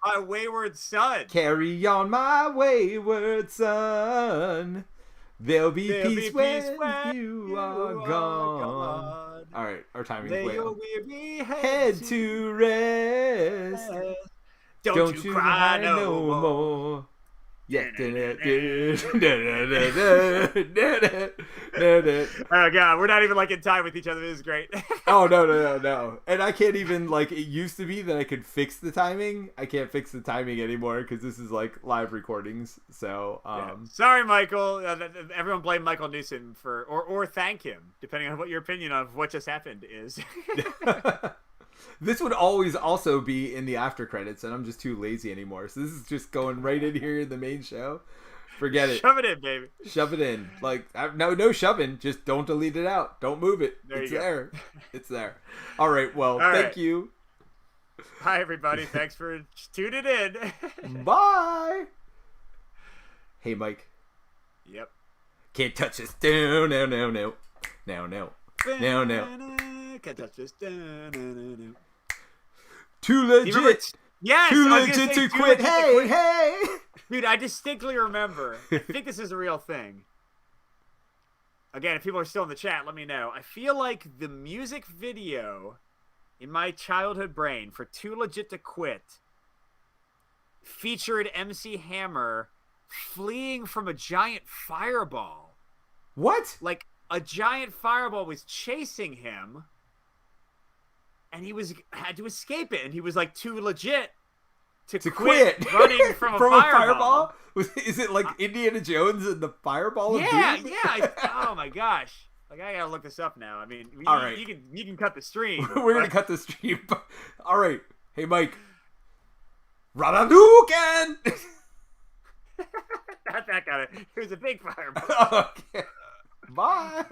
My Wayward Son. Carry on, my wayward son. There'll be peace when you are gone. All right, our timing's way off. Head to rest. Don't you cry no more. Yeah. Oh God, we're not even like in time with each other. This is great. Oh no. And I can't even it used to be that I could fix the timing. I can't fix the timing anymore because this is like live recordings. So sorry, Michael. Everyone blame Michael Newsom for or thank him depending on what your opinion of what just happened is. This would always also be in the after credits, and I'm just too lazy anymore. So this is just going right in here in the main show. Forget it. Shove it in, baby. Shove it in. No shoving. Just don't delete it out. Don't move it. It's there. It's there. All right. Well, thank you. Hi, everybody. Thanks for tuning in. Bye. Hey, Mike. Yep. Can't touch this. No. Can't touch this. Too legit. Yes. Too legit to quit. Hey. Dude, I distinctly remember. I think this is a real thing. Again, if people are still in the chat, let me know. I feel like the music video in my childhood brain for Too Legit to Quit featured MC Hammer fleeing from a giant fireball. What? Like a giant fireball was chasing him. And he had to escape it, and he was like too legit to quit running from a fireball. Is it like Indiana Jones and the fireball? Yeah. Oh my gosh! Like I gotta look this up now. I mean, all right, you can cut the stream. We're gonna cut the stream. All right, hey Mike, Radadouken. Not that kind of. It was a big fireball. Okay. Bye.